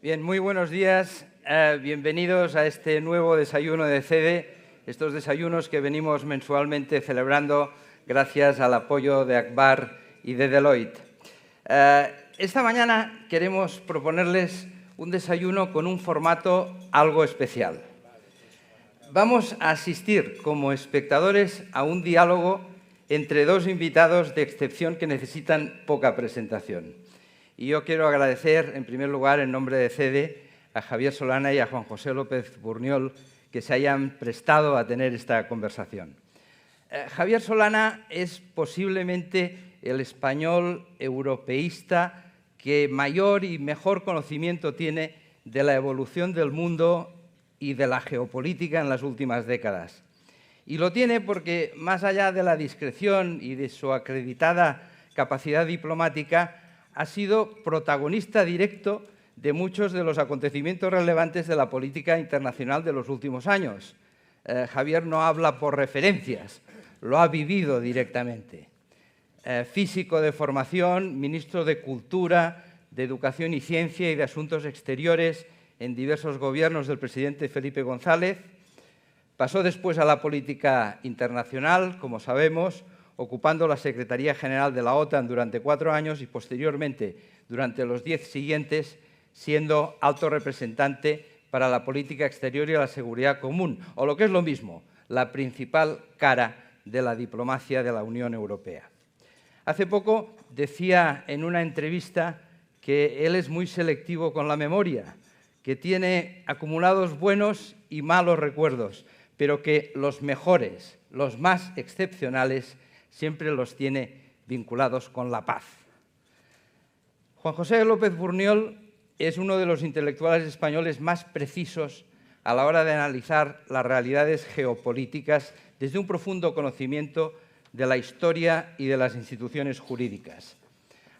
Bien, muy buenos días. Bienvenidos a este nuevo desayuno de CEDE, estos desayunos que venimos mensualmente celebrando gracias al apoyo de Akbar y de Deloitte. Esta mañana queremos proponerles un desayuno con un formato algo especial. Vamos a asistir como espectadores a un diálogo entre dos invitados de excepción que necesitan poca presentación. Y yo quiero agradecer, en primer lugar, en nombre de CEDE, a Javier Solana y a Juan José López Burniol que se hayan prestado a tener esta conversación. Javier Solana es posiblemente el español europeísta que mayor y mejor conocimiento tiene de la evolución del mundo y de la geopolítica en las últimas décadas. Y lo tiene porque, más allá de la discreción y de su acreditada capacidad diplomática, ha sido protagonista directo de muchos de los acontecimientos relevantes de la política internacional de los últimos años. Javier no habla por referencias, lo ha vivido directamente. Físico de formación, ministro de Cultura, de Educación y Ciencia y de Asuntos Exteriores en diversos gobiernos del presidente Felipe González. Pasó después a la política internacional, como sabemos, ocupando la Secretaría General de la OTAN durante 4 años y posteriormente, durante los 10 siguientes, siendo alto representante para la política exterior y la seguridad común, o lo que es lo mismo, la principal cara de la diplomacia de la Unión Europea. Hace poco decía en una entrevista que él es muy selectivo con la memoria, que tiene acumulados buenos y malos recuerdos, pero que los mejores, los más excepcionales, siempre los tiene vinculados con la paz. Juan José López Burniol es uno de los intelectuales españoles más precisos a la hora de analizar las realidades geopolíticas desde un profundo conocimiento de la historia y de las instituciones jurídicas.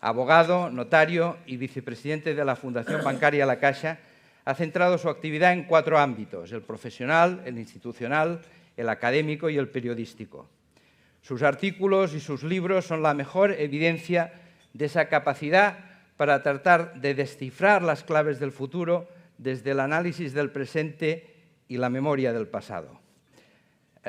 Abogado, notario y vicepresidente de la Fundación Bancaria La Caixa, ha centrado su actividad en 4 ámbitos: el profesional, el institucional, el académico y el periodístico. Sus artículos y sus libros son la mejor evidencia de esa capacidad para tratar de descifrar las claves del futuro desde el análisis del presente y la memoria del pasado.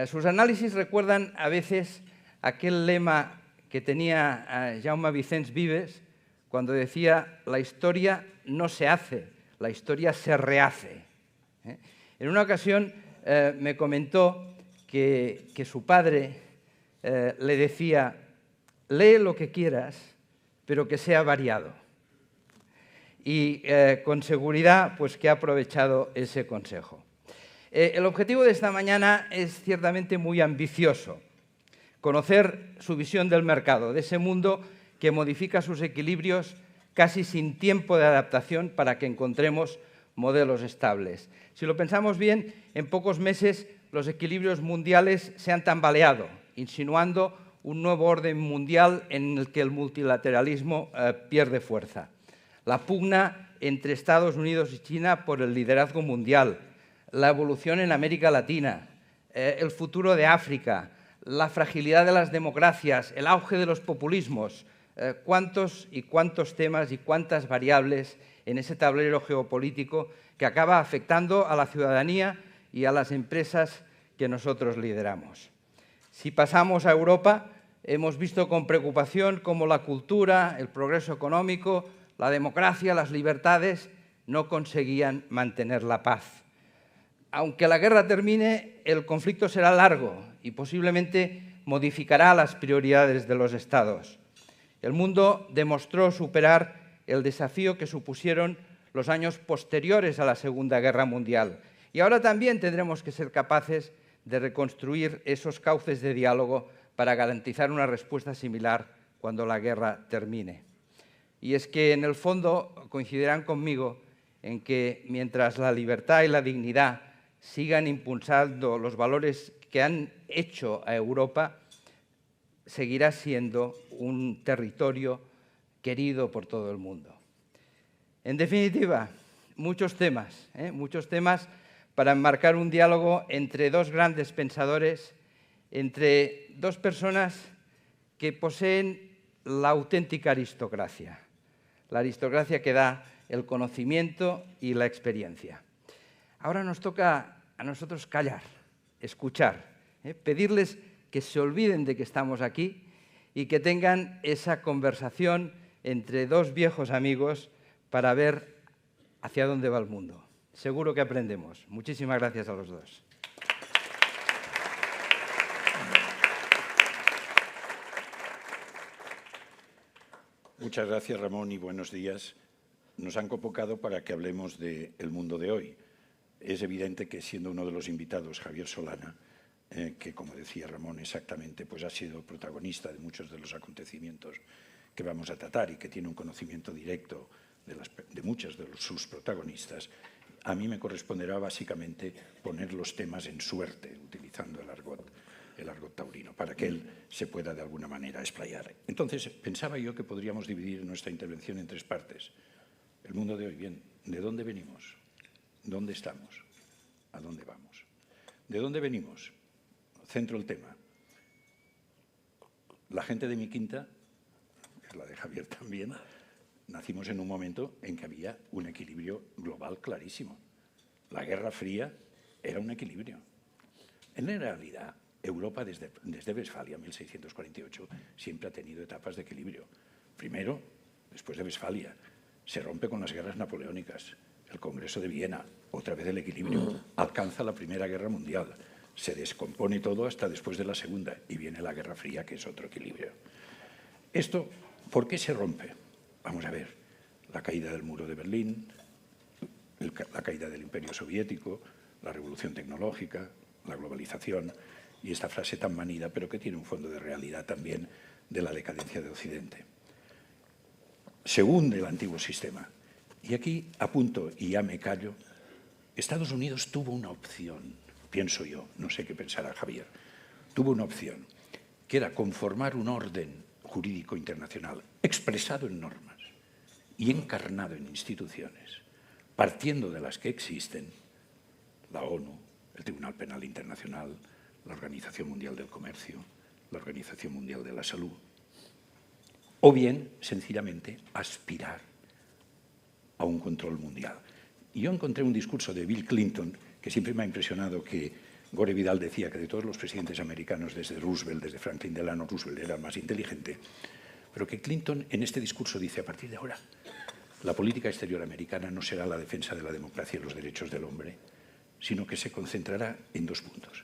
Sus análisis recuerdan a veces aquel lema que tenía Jaume Vicens Vives cuando decía: la historia no se hace, la historia se rehace. En una ocasión me comentó que su padre le decía: lee lo que quieras, pero que sea variado. Y con seguridad pues que ha aprovechado ese consejo. El objetivo de esta mañana es ciertamente muy ambicioso: conocer su visión del mercado, de ese mundo que modifica sus equilibrios casi sin tiempo de adaptación para que encontremos modelos estables. Si lo pensamos bien, en pocos meses los equilibrios mundiales se han tambaleado, insinuando un nuevo orden mundial en el que el multilateralismo pierde fuerza. La pugna entre Estados Unidos y China por el liderazgo mundial, la evolución en América Latina, el futuro de África, la fragilidad de las democracias, el auge de los populismos, cuántos y cuántos temas y cuántas variables en ese tablero geopolítico que acaba afectando a la ciudadanía y a las empresas que nosotros lideramos. Si pasamos a Europa, hemos visto con preocupación cómo la cultura, el progreso económico, la democracia, las libertades no conseguían mantener la paz. Aunque la guerra termine, el conflicto será largo y posiblemente modificará las prioridades de los Estados. El mundo demostró superar el desafío que supusieron los años posteriores a la Segunda Guerra Mundial. Y ahora también tendremos que ser capaces de reconstruir esos cauces de diálogo para garantizar una respuesta similar cuando la guerra termine. Y es que, en el fondo, coincidirán conmigo en que mientras la libertad y la dignidad sigan impulsando los valores que han hecho a Europa, seguirá siendo un territorio querido por todo el mundo. En definitiva, muchos temas para enmarcar un diálogo entre dos grandes pensadores, entre dos personas que poseen la auténtica aristocracia, la aristocracia que da el conocimiento y la experiencia. Ahora nos toca a nosotros callar, escuchar, pedirles que se olviden de que estamos aquí y que tengan esa conversación entre dos viejos amigos para ver hacia dónde va el mundo. Seguro que aprendemos. Muchísimas gracias a los dos. Muchas gracias, Ramón, y buenos días. Nos han convocado para que hablemos del mundo de hoy. Es evidente que, siendo uno de los invitados Javier Solana, que, como decía Ramón exactamente, pues ha sido protagonista de muchos de los acontecimientos que vamos a tratar y que tiene un conocimiento directo de muchos de sus protagonistas, a mí me corresponderá básicamente poner los temas en suerte, utilizando el argot taurino, para que él se pueda de alguna manera explayar. Entonces, pensaba yo que podríamos dividir nuestra intervención en tres partes. El mundo de hoy, bien, ¿de dónde venimos? ¿Dónde estamos? ¿A dónde vamos? ¿De dónde venimos? Centro el tema. La gente de mi quinta, que es la de Javier también, nacimos en un momento en que había un equilibrio global clarísimo. La Guerra Fría era un equilibrio. En realidad, Europa desde Westfalia, 1648, siempre ha tenido etapas de equilibrio. Primero, después de Westfalia, se rompe con las guerras napoleónicas, el Congreso de Viena, otra vez el equilibrio, alcanza la Primera Guerra Mundial, se descompone todo hasta después de la Segunda y viene la Guerra Fría, que es otro equilibrio. Esto, ¿por qué se rompe? Vamos a ver, la caída del muro de Berlín, la caída del Imperio Soviético, la revolución tecnológica, la globalización y esta frase tan manida, pero que tiene un fondo de realidad también, de la decadencia de Occidente. Se hunde el antiguo sistema. Y aquí apunto, y ya me callo, Estados Unidos tuvo una opción, pienso yo, no sé qué pensará Javier, tuvo una opción, que era conformar un orden jurídico internacional expresado en normas y encarnado en instituciones, partiendo de las que existen, la ONU, el Tribunal Penal Internacional, la Organización Mundial del Comercio, la Organización Mundial de la Salud, o bien, sencillamente, aspirar a un control mundial. Y yo encontré un discurso de Bill Clinton, que siempre me ha impresionado, que Gore Vidal decía que de todos los presidentes americanos, desde Roosevelt, desde Franklin Delano Roosevelt, era el más inteligente, pero que Clinton en este discurso dice, a partir de ahora, la política exterior americana no será la defensa de la democracia y los derechos del hombre, sino que se concentrará en dos puntos.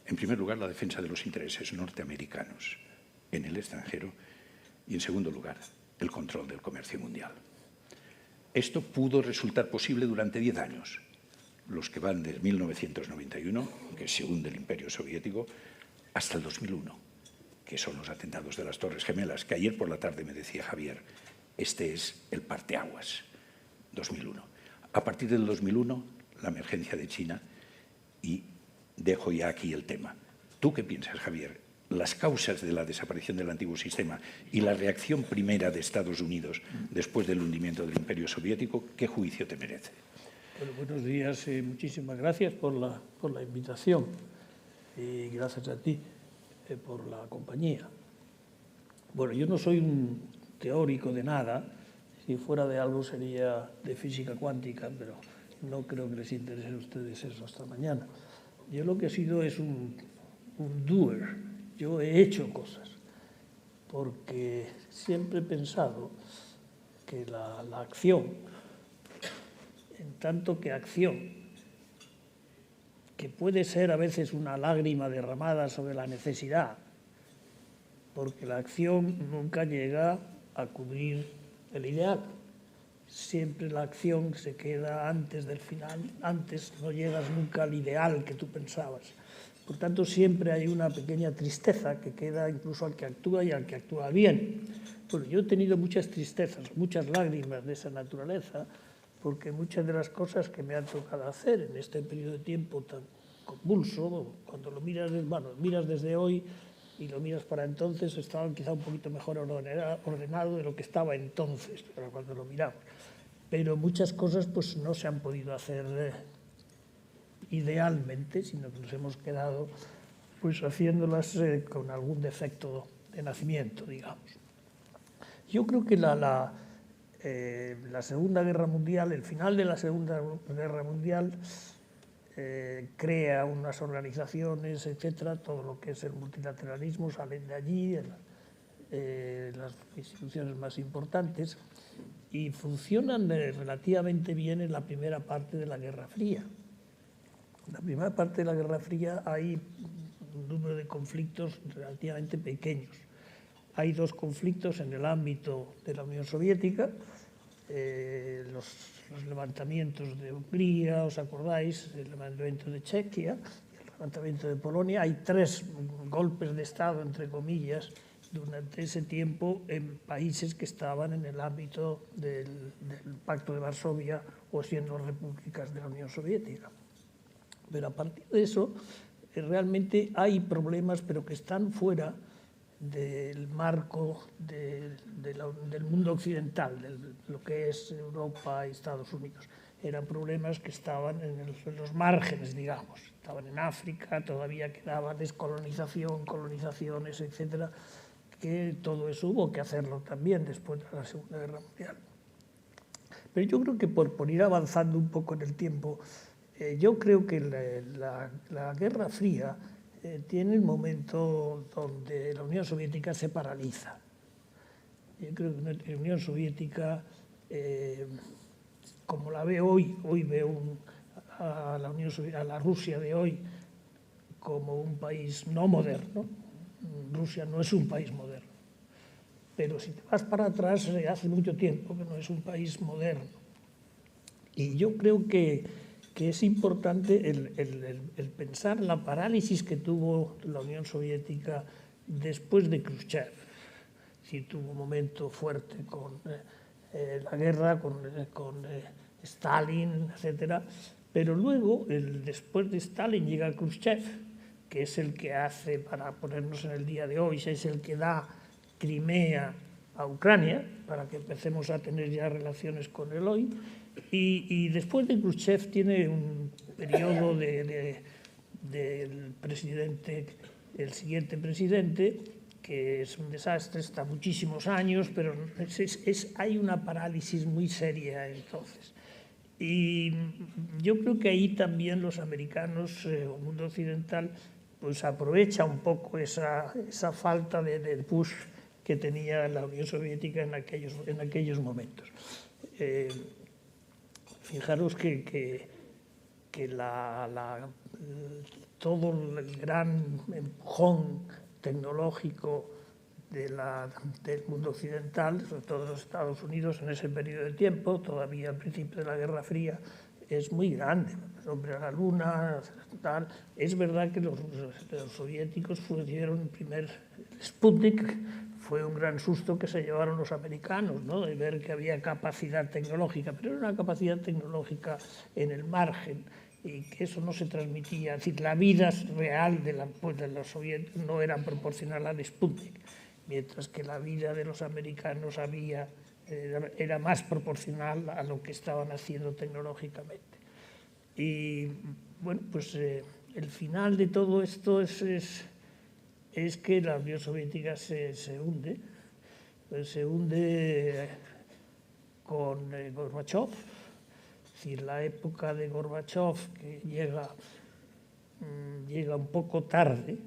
En primer lugar, la defensa de los intereses norteamericanos en el extranjero y, en segundo lugar, el control del comercio mundial. Esto pudo resultar posible durante 10 años, los que van desde 1991, que se hunde el Imperio Soviético, hasta el 2001, que son los atentados de las Torres Gemelas, que ayer por la tarde me decía Javier, este es el parteaguas, 2001. A partir del 2001, la emergencia de China, y dejo ya aquí el tema. ¿Tú qué piensas, Javier? Las causas de la desaparición del antiguo sistema y la reacción primera de Estados Unidos después del hundimiento del Imperio Soviético, ¿qué juicio te merece? Bueno, buenos días, muchísimas gracias por la invitación y gracias a ti por la compañía. Bueno, yo no soy un teórico de nada, si fuera de algo sería de física cuántica, pero no creo que les interese a ustedes eso hasta mañana. Yo lo que he sido es un doer. Yo he hecho cosas, porque siempre he pensado que la acción, en tanto que acción, que puede ser a veces una lágrima derramada sobre la necesidad, porque la acción nunca llega a cubrir el ideal. Siempre la acción se queda antes del final, antes no llegas nunca al ideal que tú pensabas. Por tanto, siempre hay una pequeña tristeza que queda incluso al que actúa y al que actúa bien. Bueno, yo he tenido muchas tristezas, muchas lágrimas de esa naturaleza, porque muchas de las cosas que me han tocado hacer en este periodo de tiempo tan convulso, cuando lo miras, bueno, miras desde hoy y lo miras para entonces, estaba quizá un poquito mejor ordenado de lo que estaba entonces, pero cuando lo miramos. Pero muchas cosas pues no se han podido hacer idealmente, sino que nos hemos quedado pues haciéndolas con algún defecto de nacimiento, digamos. Yo creo que la Segunda Guerra Mundial, el final de la Segunda Guerra Mundial, crea unas organizaciones, etcétera, todo lo que es el multilateralismo salen de allí, las instituciones más importantes, y funcionan relativamente bien en la primera parte de la Guerra Fría. En la primera parte de la Guerra Fría hay un número de conflictos relativamente pequeños. Hay dos conflictos en el ámbito de la Unión Soviética, los levantamientos de Hungría, ¿os acordáis? El levantamiento de Chequia, el levantamiento de Polonia. Hay tres golpes de Estado, entre comillas, durante ese tiempo en países que estaban en el ámbito del Pacto de Varsovia o siendo repúblicas de la Unión Soviética. Pero a partir de eso, realmente hay problemas, pero que están fuera del marco del mundo occidental, de lo que es Europa y Estados Unidos. Eran problemas que estaban en los márgenes, digamos. Estaban en África, todavía quedaba descolonización, colonizaciones, etcétera, que todo eso hubo que hacerlo también después de la Segunda Guerra Mundial. Pero yo creo que por ir avanzando un poco en el tiempo, yo creo que la Guerra Fría tiene el momento donde la Unión Soviética se paraliza. Yo creo que la Unión Soviética, como la veo hoy veo a la Rusia de hoy como un país no moderno. Rusia no es un país moderno. Pero si te vas para atrás, hace mucho tiempo que no es un país moderno. Y yo creo que es importante el pensar la parálisis que tuvo la Unión Soviética después de Khrushchev. Sí, tuvo un momento fuerte con la guerra, con Stalin, etc. Pero luego, después de Stalin, llega Khrushchev, que es el que hace, para ponernos en el día de hoy, es el que da Crimea a Ucrania, para que empecemos a tener ya relaciones con él hoy. Y después de Khrushchev tiene un periodo del presidente, el siguiente presidente, que es un desastre, está muchísimos años, pero hay una parálisis muy seria entonces. Y yo creo que ahí también los americanos, o el mundo occidental, pues aprovecha un poco esa falta de push que tenía la Unión Soviética en aquellos momentos. Fijaros que todo el gran empujón tecnológico del mundo occidental, sobre todo los Estados Unidos en ese periodo de tiempo, todavía al principio de la Guerra Fría, es muy grande. El hombre a la luna, tal. Es verdad que los soviéticos pusieron el primer Sputnik, fue un gran susto que se llevaron los americanos, ¿no? De ver que había capacidad tecnológica, pero era una capacidad tecnológica en el margen y que eso no se transmitía. Es decir, la vida real de los soviéticos no era proporcional al Sputnik, mientras que la vida de los americanos era más proporcional a lo que estaban haciendo tecnológicamente. Y bueno, pues el final de todo esto es que la Unión Soviética se hunde. Se hunde con Gorbachev. Es decir, la época de Gorbachev, que llega un poco tarde,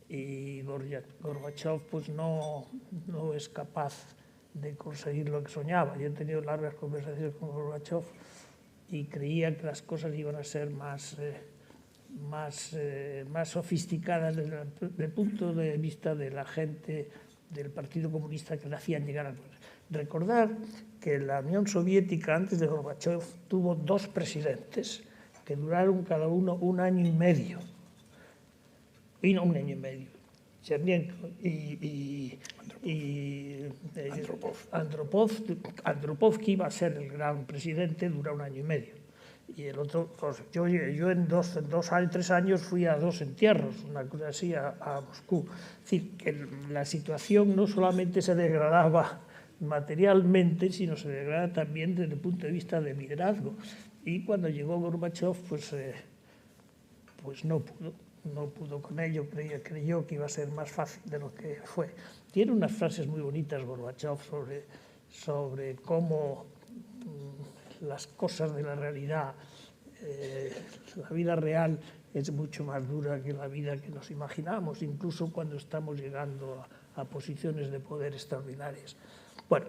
y Gorbachev pues no es capaz de conseguir lo que soñaba. Yo he tenido largas conversaciones con Gorbachev y creía que las cosas iban a ser más sofisticadas desde el punto de vista de la gente del Partido Comunista que le hacían llegar al poder. Recordar que la Unión Soviética, antes de Gorbachev, tuvo dos presidentes que duraron cada uno un año y medio. Y no un año y medio. Chernenko y Andropov, que iba a ser el gran presidente, dura un año y medio. Y el otro, pues, yo en 3 años fui a 2 entierros, una cosa así, a Moscú. Es decir, que la situación no solamente se degradaba materialmente, sino se degrada también desde el punto de vista de liderazgo. Y cuando llegó Gorbachev, pues no pudo con ello, creyó que iba a ser más fácil de lo que fue. Tiene unas frases muy bonitas Gorbachev sobre cómo las cosas de la realidad, la vida real es mucho más dura que la vida que nos imaginamos, incluso cuando estamos llegando a posiciones de poder extraordinarias. Bueno,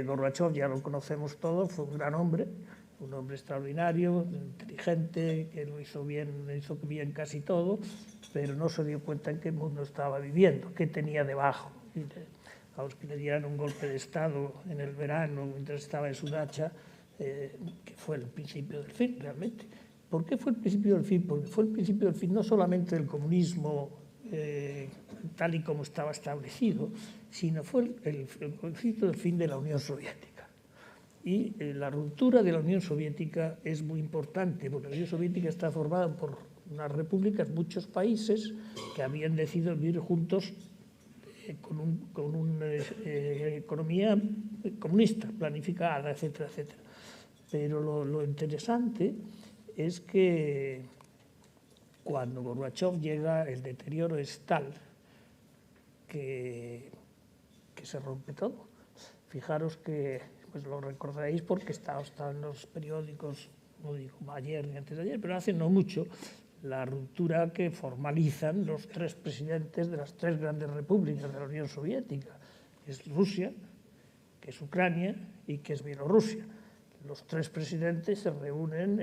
Gorbachov ya lo conocemos todos, fue un gran hombre, un hombre extraordinario, inteligente, que lo hizo bien casi todo, pero no se dio cuenta en qué mundo estaba viviendo, qué tenía debajo. A los que le dieran un golpe de Estado en el verano, mientras estaba en su dacha, que fue el principio del fin, realmente. ¿Por qué fue el principio del fin? Porque fue el principio del fin no solamente del comunismo tal y como estaba establecido, sino fue el principio del fin de la Unión Soviética. Y la ruptura de la Unión Soviética es muy importante, porque la Unión Soviética está formada por unas repúblicas, muchos países que habían decidido vivir juntos con una economía comunista, planificada, etcétera, etcétera. Pero lo interesante es que cuando Gorbachov llega, el deterioro es tal que se rompe todo. Fijaros que, pues lo recordaréis porque está en los periódicos, no digo ayer ni antes de ayer, pero hace no mucho, la ruptura que formalizan los tres presidentes de las tres grandes repúblicas de la Unión Soviética, que es Rusia, que es Ucrania y que es Bielorrusia. Los tres presidentes se reúnen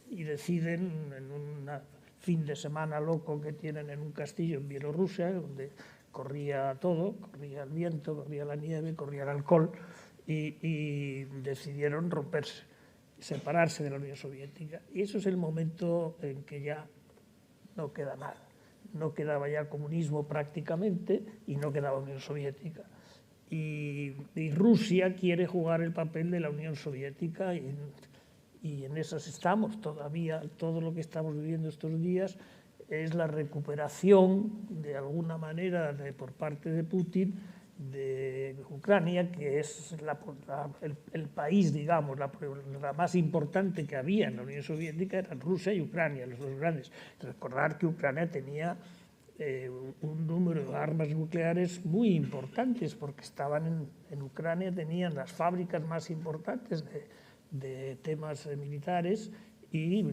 y deciden en un fin de semana loco que tienen en un castillo en Bielorrusia, donde corría todo, corría el viento, corría la nieve, corría el alcohol, y decidieron romperse, separarse de la Unión Soviética. Y eso es el momento en que ya no queda nada. No quedaba ya comunismo prácticamente y no quedaba Unión Soviética. Y Rusia quiere jugar el papel de la Unión Soviética y en esas estamos todavía. Todo lo que estamos viviendo estos días es la recuperación, de alguna manera, por parte de Putin, de Ucrania, que es el país, digamos, la más importante que había en la Unión Soviética, eran Rusia y Ucrania, los dos grandes. Recordar que Ucrania tenía un número de armas nucleares muy importantes, porque estaban en Ucrania, tenían las fábricas más importantes de temas militares y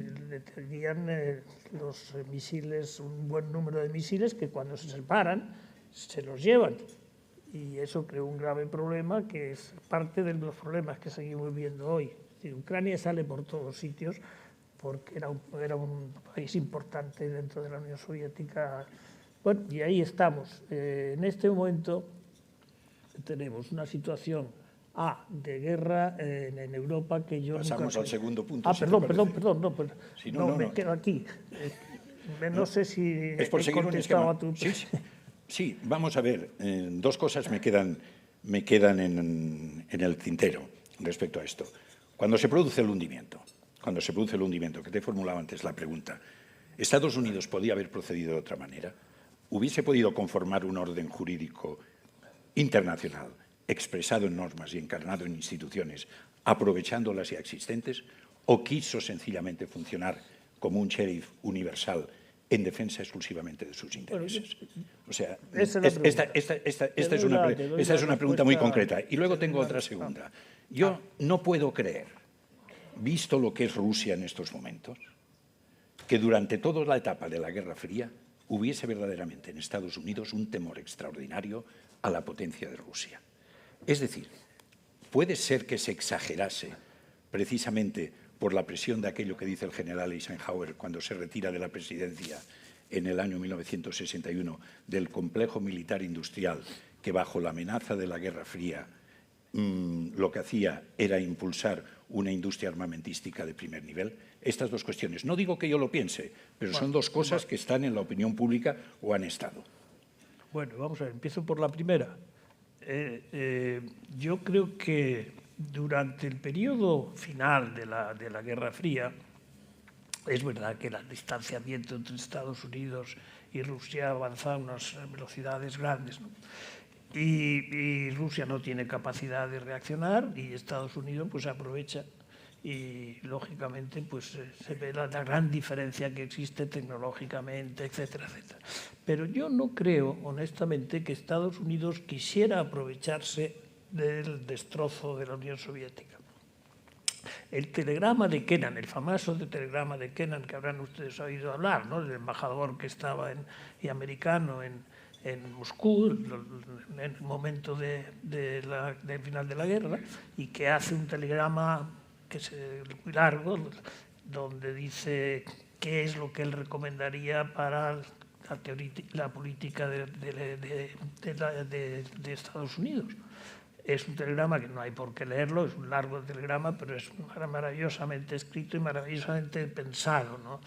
tenían los misiles, un buen número de misiles que cuando se separan se los llevan. Y eso creó un grave problema que es parte de los problemas que seguimos viendo hoy. Es decir, Ucrania sale por todos sitios porque era un país importante dentro de la Unión Soviética. Bueno, y ahí estamos. En este momento tenemos una situación de guerra en Europa que yo Pasamos al segundo punto. No, me quedo aquí. No sé si es por he seguir contestado a tu... Sí, vamos a ver. Dos cosas me quedan en el tintero respecto a esto. Cuando se produce el hundimiento, que te formulaba antes la pregunta, ¿Estados Unidos podía haber procedido de otra manera? ¿Hubiese podido conformar un orden jurídico internacional expresado en normas y encarnado en instituciones, aprovechando las ya existentes? ¿O quiso sencillamente funcionar como un sheriff universal en defensa exclusivamente de sus intereses? O sea, esta es una pregunta muy concreta. Y luego tengo otra segunda. Yo no puedo creer, visto lo que es Rusia en estos momentos, que durante toda la etapa de la Guerra Fría hubiese verdaderamente en Estados Unidos un temor extraordinario a la potencia de Rusia. Es decir, puede ser que se exagerase precisamente por la presión de aquello que dice el general Eisenhower cuando se retira de la presidencia en el año 1961 del complejo militar industrial que bajo la amenaza de la Guerra Fría lo que hacía era impulsar una industria armamentística de primer nivel. Estas dos cuestiones. No digo que yo lo piense, pero son dos cosas que están en la opinión pública o han estado. Bueno, vamos a ver, empiezo por la primera. Yo creo que durante el periodo final de la Guerra Fría, es verdad que el distanciamiento entre Estados Unidos y Rusia avanza a unas velocidades grandes, ¿no? Y Rusia no tiene capacidad de reaccionar y Estados Unidos pues aprovecha y lógicamente pues se ve la gran diferencia que existe tecnológicamente, etcétera, etcétera. Pero yo no creo honestamente que Estados Unidos quisiera aprovecharse del destrozo de la Unión Soviética. El telegrama de Kennan, el famoso telegrama de Kennan, que habrán ustedes oído hablar, ¿no? El embajador que estaba y americano en Moscú en el momento del final de la guerra, y que hace un telegrama que es muy largo, donde dice qué es lo que él recomendaría para la política de Estados Unidos. Es un telegrama que no hay por qué leerlo, es un largo telegrama, pero es maravillosamente escrito y maravillosamente pensado, ¿no?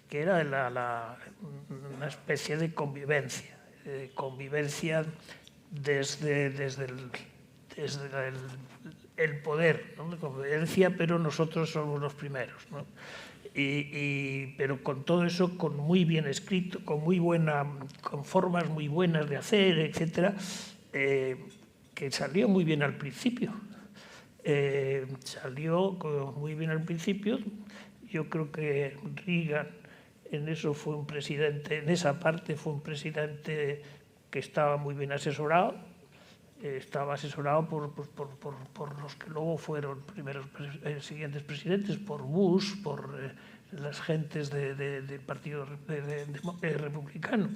Que era una especie de convivencia desde el poder, ¿no? De convivencia, pero nosotros somos los primeros, ¿no? Pero con todo eso, con muy bien escrito, con formas muy buenas de hacer, etcétera, que salió muy bien al principio. Yo creo que Reagan en eso fue un presidente, en esa parte fue un presidente que estaba muy bien asesorado. Estaba asesorado por los que luego fueron siguientes presidentes, por Bush, por las gentes del Partido Republicano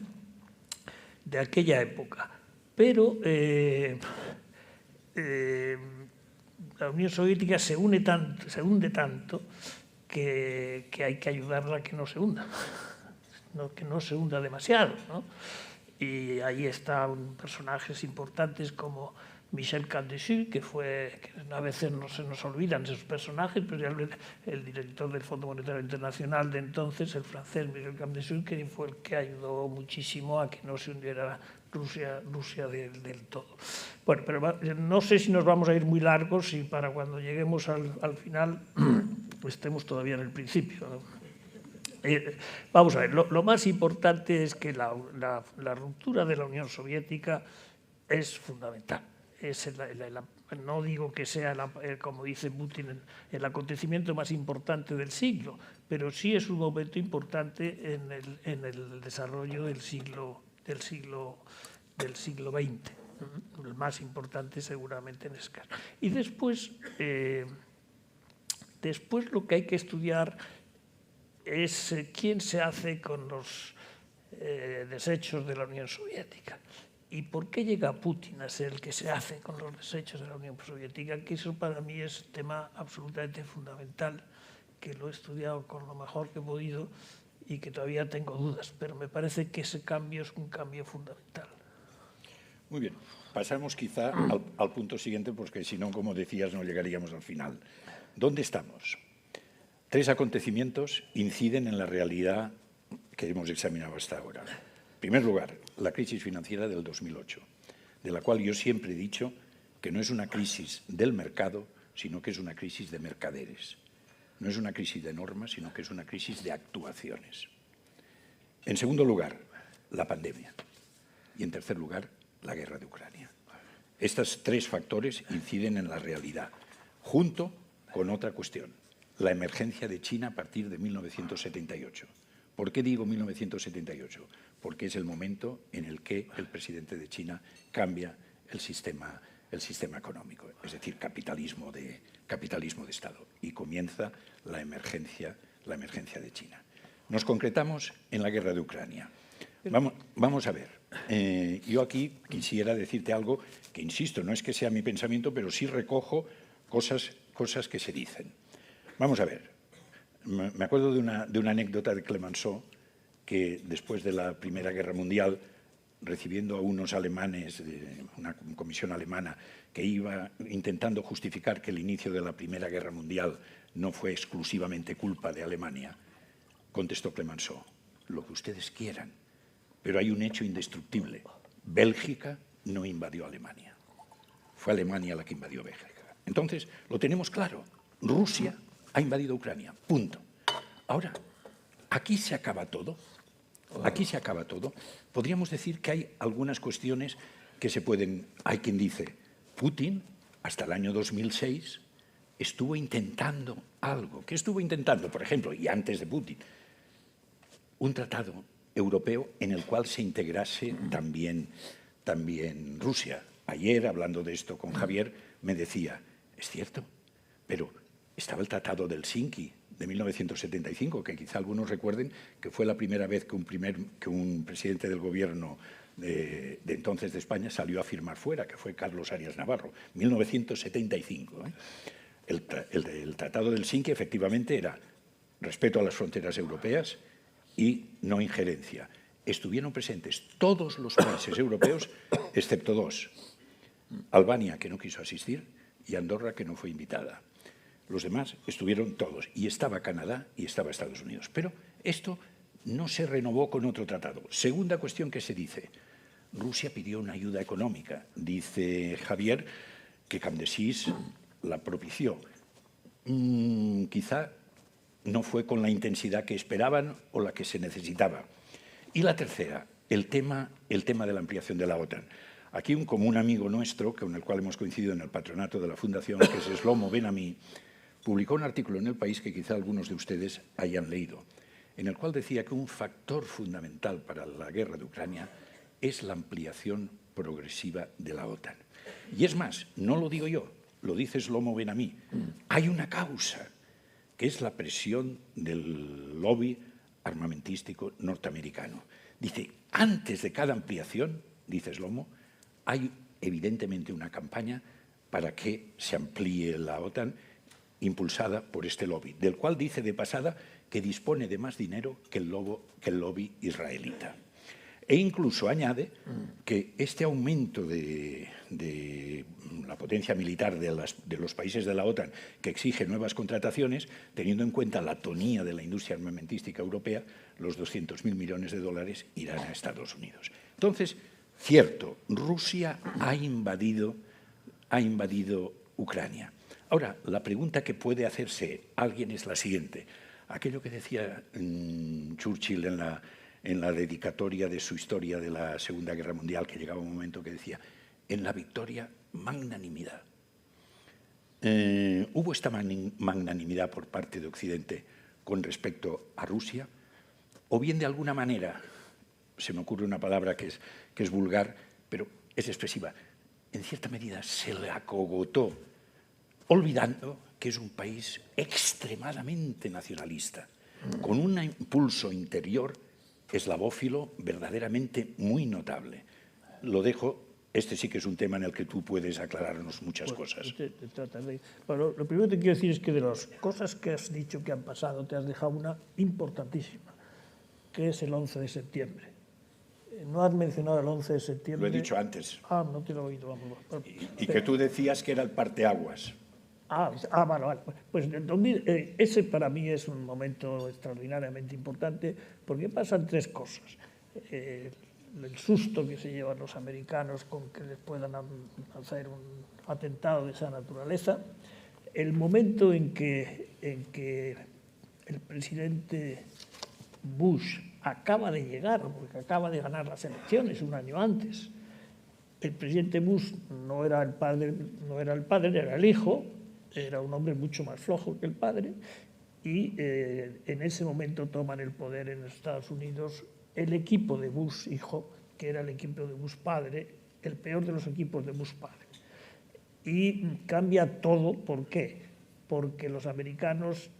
de aquella época. Pero la Unión Soviética se hunde tanto que hay que ayudarla a que no se hunda, que no se hunda demasiado, ¿no? Y ahí están personajes importantes como Michel Candesu, que a veces no se nos olvidan esos personajes, pero el director del Fondo Monetario Internacional de entonces, el francés Michel Candesu, que fue el que ayudó muchísimo a que no se hundiera Rusia del todo. Bueno, pero no sé si nos vamos a ir muy largos y para cuando lleguemos al final estemos todavía en el principio, ¿no? Vamos a ver, lo más importante es que la ruptura de la Unión Soviética es fundamental. No digo que sea, como dice Putin, el acontecimiento más importante del siglo, pero sí es un momento importante en el desarrollo del siglo XX, el más importante seguramente en ese caso. Y después lo que hay que estudiar es quién se hace con los desechos de la Unión Soviética y por qué llega Putin a ser el que se hace con los desechos de la Unión Soviética, que eso para mí es un tema absolutamente fundamental, que lo he estudiado con lo mejor que he podido y que todavía tengo dudas, pero me parece que ese cambio es un cambio fundamental. Muy bien, pasamos quizá al punto siguiente, porque si no, como decías, no llegaríamos al final. ¿Dónde estamos? 3 acontecimientos inciden en la realidad que hemos examinado hasta ahora. En primer lugar, la crisis financiera del 2008, de la cual yo siempre he dicho que no es una crisis del mercado, sino que es una crisis de mercaderes. No es una crisis de normas, sino que es una crisis de actuaciones. En segundo lugar, la pandemia. Y en tercer lugar, la guerra de Ucrania. Estos 3 factores inciden en la realidad, junto con otra cuestión, la emergencia de China a partir de 1978. ¿Por qué digo 1978? Porque es el momento en el que el presidente de China cambia el sistema económico, es decir, capitalismo de Estado, y comienza la emergencia de China. Nos concretamos en la guerra de Ucrania. Vamos a ver. Yo aquí quisiera decirte algo que, insisto, no es que sea mi pensamiento, pero sí recojo cosas que se dicen. Vamos a ver. Me acuerdo de una anécdota de Clemenceau, que después de la Primera Guerra Mundial, recibiendo a unos alemanes, una comisión alemana, que iba intentando justificar que el inicio de la Primera Guerra Mundial no fue exclusivamente culpa de Alemania, contestó Clemenceau: lo que ustedes quieran, pero hay un hecho indestructible. Bélgica no invadió Alemania. Fue Alemania la que invadió Bélgica. Entonces, lo tenemos claro. Rusia ha invadido Ucrania. Punto. Ahora, aquí se acaba todo. Aquí se acaba todo. Podríamos decir que hay algunas cuestiones que se pueden... Hay quien dice, Putin, hasta el año 2006, estuvo intentando algo. ¿Qué estuvo intentando? Por ejemplo, y antes de Putin, un tratado europeo en el cual se integrase también Rusia. ayer, hablando de esto con Javier, me decía, es cierto, pero estaba el Tratado de Helsinki de 1975, que quizá algunos recuerden que fue la primera vez que un presidente del gobierno de entonces de España salió a firmar fuera, que fue Carlos Arias Navarro, 1975. El Tratado de Helsinki efectivamente era respeto a las fronteras europeas y no injerencia. Estuvieron presentes todos los países europeos, excepto dos. Albania, que no quiso asistir, y Andorra, que no fue invitada. Los demás estuvieron todos, y estaba Canadá y estaba Estados Unidos. Pero esto no se renovó con otro tratado. Segunda cuestión que se dice, Rusia pidió una ayuda económica. Dice Javier que Camdesís la propició. Quizá no fue con la intensidad que esperaban o la que se necesitaba. Y la tercera, el tema de la ampliación de la OTAN. Aquí un común amigo nuestro, con el cual hemos coincidido en el patronato de la Fundación, que es Shlomo Ben-Ami, publicó un artículo en El País que quizá algunos de ustedes hayan leído, en el cual decía que un factor fundamental para la guerra de Ucrania es la ampliación progresiva de la OTAN. Y es más, no lo digo yo, lo dice Shlomo Ben-Ami. Hay una causa, que es la presión del lobby armamentístico norteamericano. Dice, antes de cada ampliación, dice Shlomo, hay evidentemente una campaña para que se amplíe la OTAN impulsada por este lobby, del cual dice de pasada que dispone de más dinero que el lobby israelita. E incluso añade que este aumento de la potencia militar de los países de la OTAN, que exige nuevas contrataciones, teniendo en cuenta la atonía de la industria armamentística europea, los 200.000 millones de dólares irán a Estados Unidos. Entonces, cierto, Rusia ha invadido Ucrania. Ahora, la pregunta que puede hacerse alguien es la siguiente. Aquello que decía Churchill en la dedicatoria de su historia de la Segunda Guerra Mundial, que llegaba un momento que decía, en la victoria, magnanimidad. ¿Hubo esta magnanimidad por parte de Occidente con respecto a Rusia? O bien, de alguna manera, se me ocurre una palabra que es vulgar, pero es expresiva, en cierta medida se le acogotó, olvidando que es un país extremadamente nacionalista, con un impulso interior eslavófilo verdaderamente muy notable. Lo dejo, este sí que es un tema en el que tú puedes aclararnos muchas cosas. Bueno, lo primero que te quiero decir es que de las cosas que has dicho que han pasado, te has dejado una importantísima, que es el 11 de septiembre. No has mencionado el 11 de septiembre. Lo he dicho antes. No te lo he oído. Vamos. Y que tú decías que era el parteaguas. Vale. Pues ese para mí es un momento extraordinariamente importante porque pasan tres cosas. El susto que se llevan los americanos con que les puedan hacer un atentado de esa naturaleza, el momento en que el presidente Bush acaba de llegar, porque acaba de ganar las elecciones un año antes. El presidente Bush no era el padre, era el hijo, era un hombre mucho más flojo que el padre, y en ese momento toman el poder en Estados Unidos el equipo de Bush hijo, que era el equipo de Bush padre, el peor de los equipos de Bush padre. Y cambia todo, ¿por qué? Porque los americanos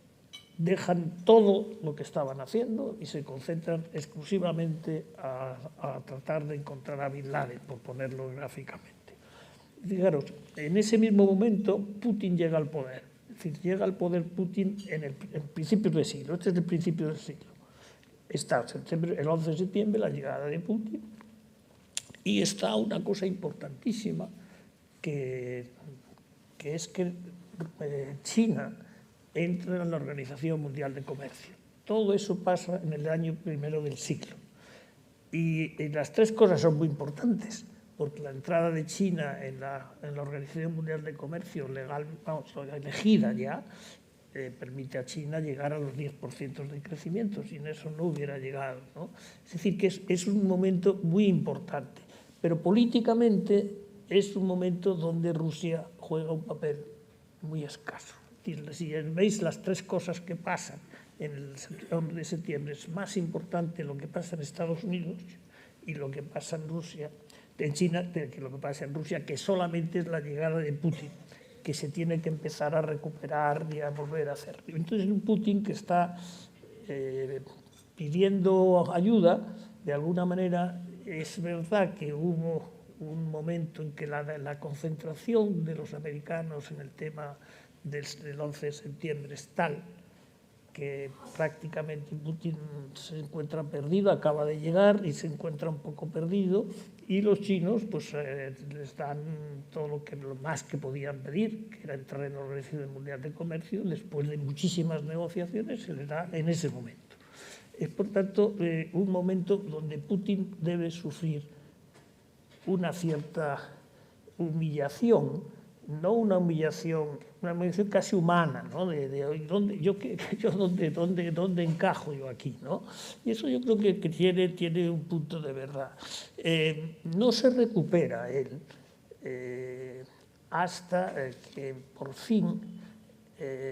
dejan todo lo que estaban haciendo y se concentran exclusivamente a tratar de encontrar a Bin Laden, por ponerlo gráficamente. Fijaros, en ese mismo momento Putin llega al poder. Es decir, llega al poder Putin en principios del siglo. Este es el principio del siglo. Está el 11 de septiembre, la llegada de Putin, y está una cosa importantísima, que es que China entra en la Organización Mundial de Comercio. Todo eso pasa en el año primero del siglo. Y las tres cosas son muy importantes, porque la entrada de China en la Organización Mundial de Comercio elegida ya, permite a China llegar a los 10% de crecimiento. Sin eso no hubiera llegado, ¿no? Es decir, que es un momento muy importante. Pero políticamente es un momento donde Rusia juega un papel muy escaso. Si veis las tres cosas que pasan en el 11 de septiembre, es más importante lo que pasa en Estados Unidos y lo que pasa en Rusia en China que lo que pasa en Rusia, que solamente es la llegada de Putin, que se tiene que empezar a recuperar y a volver a hacer. Entonces un Putin que está pidiendo ayuda, de alguna manera. Es verdad que hubo un momento en que la concentración de los americanos en el tema del 11 de septiembre es tal que prácticamente Putin se encuentra perdido, acaba de llegar y se encuentra un poco perdido, y los chinos pues les dan todo lo más que podían pedir, que era entrar en la Organización Mundial de Comercio. Después de muchísimas negociaciones se les da en ese momento. Es, por tanto, un momento donde Putin debe sufrir una cierta humillación, no una humillación casi humana, ¿no? ¿Dónde encajo yo aquí, ¿no? Y eso yo creo que tiene un punto de verdad. No se recupera él hasta que por fin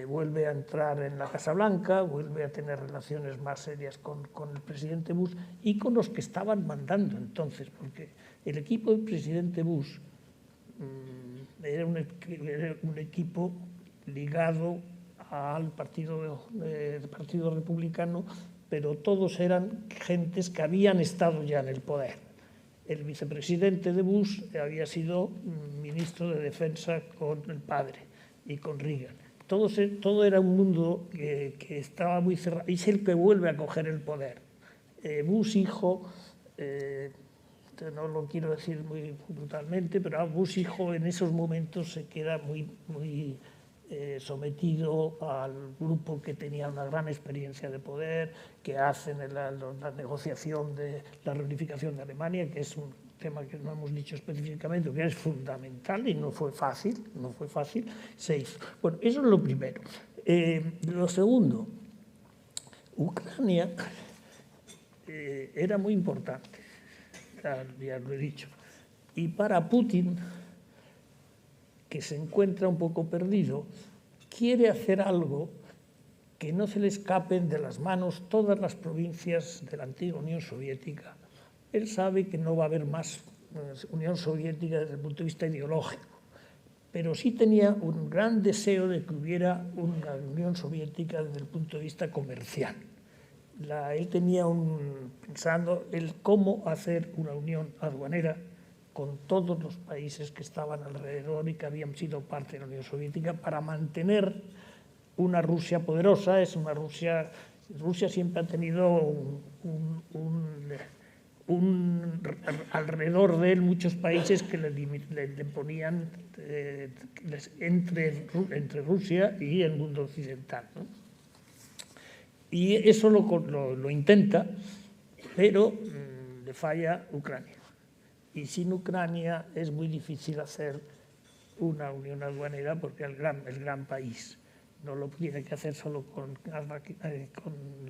vuelve a entrar en la Casa Blanca, vuelve a tener relaciones más serias con el presidente Bush y con los que estaban mandando entonces, porque el equipo del presidente Bush era un equipo ligado al Partido Republicano, pero todos eran gentes que habían estado ya en el poder. El vicepresidente de Bush había sido ministro de Defensa con el padre y con Reagan. Todo era un mundo que estaba muy cerrado, y es el que vuelve a coger el poder. Bush hijo, no lo quiero decir muy brutalmente, pero Bush hijo en esos momentos se queda muy sometido al grupo que tenía una gran experiencia de poder, que hacen la negociación de la reunificación de Alemania, que es un tema que no hemos dicho específicamente, que es fundamental y no fue fácil, se hizo. Bueno, eso es lo primero. Lo segundo, Ucrania era muy importante, ya lo he dicho, y para Putin, que se encuentra un poco perdido, quiere hacer algo que no se le escapen de las manos todas las provincias de la antigua Unión Soviética. Él sabe que no va a haber más Unión Soviética desde el punto de vista ideológico, pero sí tenía un gran deseo de que hubiera una Unión Soviética desde el punto de vista comercial. Él tenía pensando cómo hacer una unión aduanera con todos los países que estaban alrededor y que habían sido parte de la Unión Soviética para mantener una Rusia poderosa. Rusia siempre ha tenido alrededor de él muchos países que le ponían entre Rusia y el mundo occidental, ¿no? Y eso lo intenta, pero le falla Ucrania. Y sin Ucrania es muy difícil hacer una unión aduanera, porque el gran país no lo tiene que hacer solo con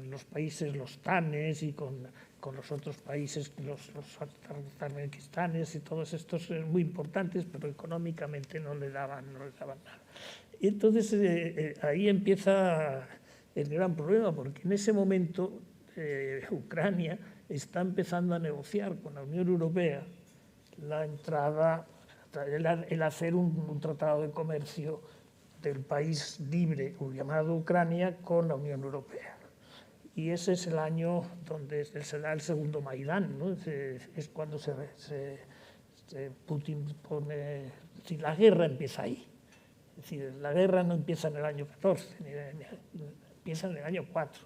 los países, los TANES, y con los otros países, los Tarmequistanes y todos estos muy importantes, pero económicamente no le daban nada. Y entonces ahí empieza el gran problema, porque en ese momento Ucrania está empezando a negociar con la Unión Europea la entrada, el hacer un tratado de comercio del país libre llamado Ucrania con la Unión Europea. Y ese es el año donde se da el segundo Maidán, ¿no? Es cuando Putin pone... Si la guerra empieza ahí. Es decir, la guerra no empieza en el año 14, empieza en el año 4.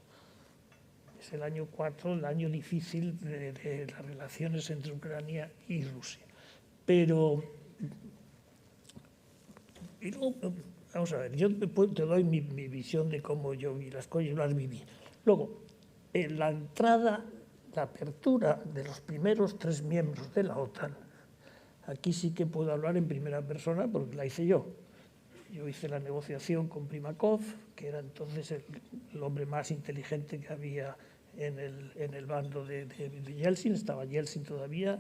Es el año 4, el año difícil de las relaciones entre Ucrania y Rusia. Pero, y luego, vamos a ver, yo te doy mi visión de cómo yo vi las cosas, yo las viví. Luego, la entrada, la apertura de los primeros 3 miembros de la OTAN, aquí sí que puedo hablar en primera persona porque la hice yo. Yo hice la negociación con Primakov, que era entonces el hombre más inteligente que había en el bando de Yeltsin. Estaba Yeltsin todavía,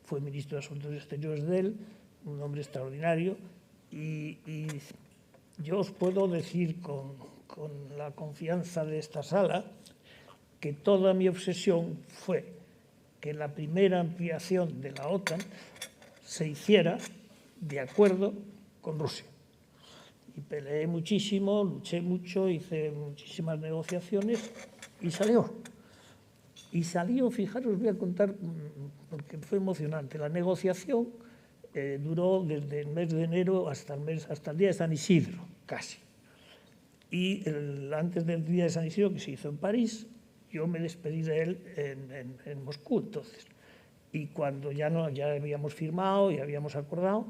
fue ministro de Asuntos Exteriores de él, un hombre extraordinario. Y yo os puedo decir con la confianza de esta sala que toda mi obsesión fue que la primera ampliación de la OTAN se hiciera de acuerdo con Rusia. Y peleé muchísimo, luché mucho, hice muchísimas negociaciones y salió. Y salió, fijaros, os voy a contar, porque fue emocionante. La negociación duró desde el mes de enero hasta el día de San Isidro, casi. Y antes del día de San Isidro, que se hizo en París, yo me despedí de él en Moscú, entonces. Y cuando ya habíamos firmado y habíamos acordado,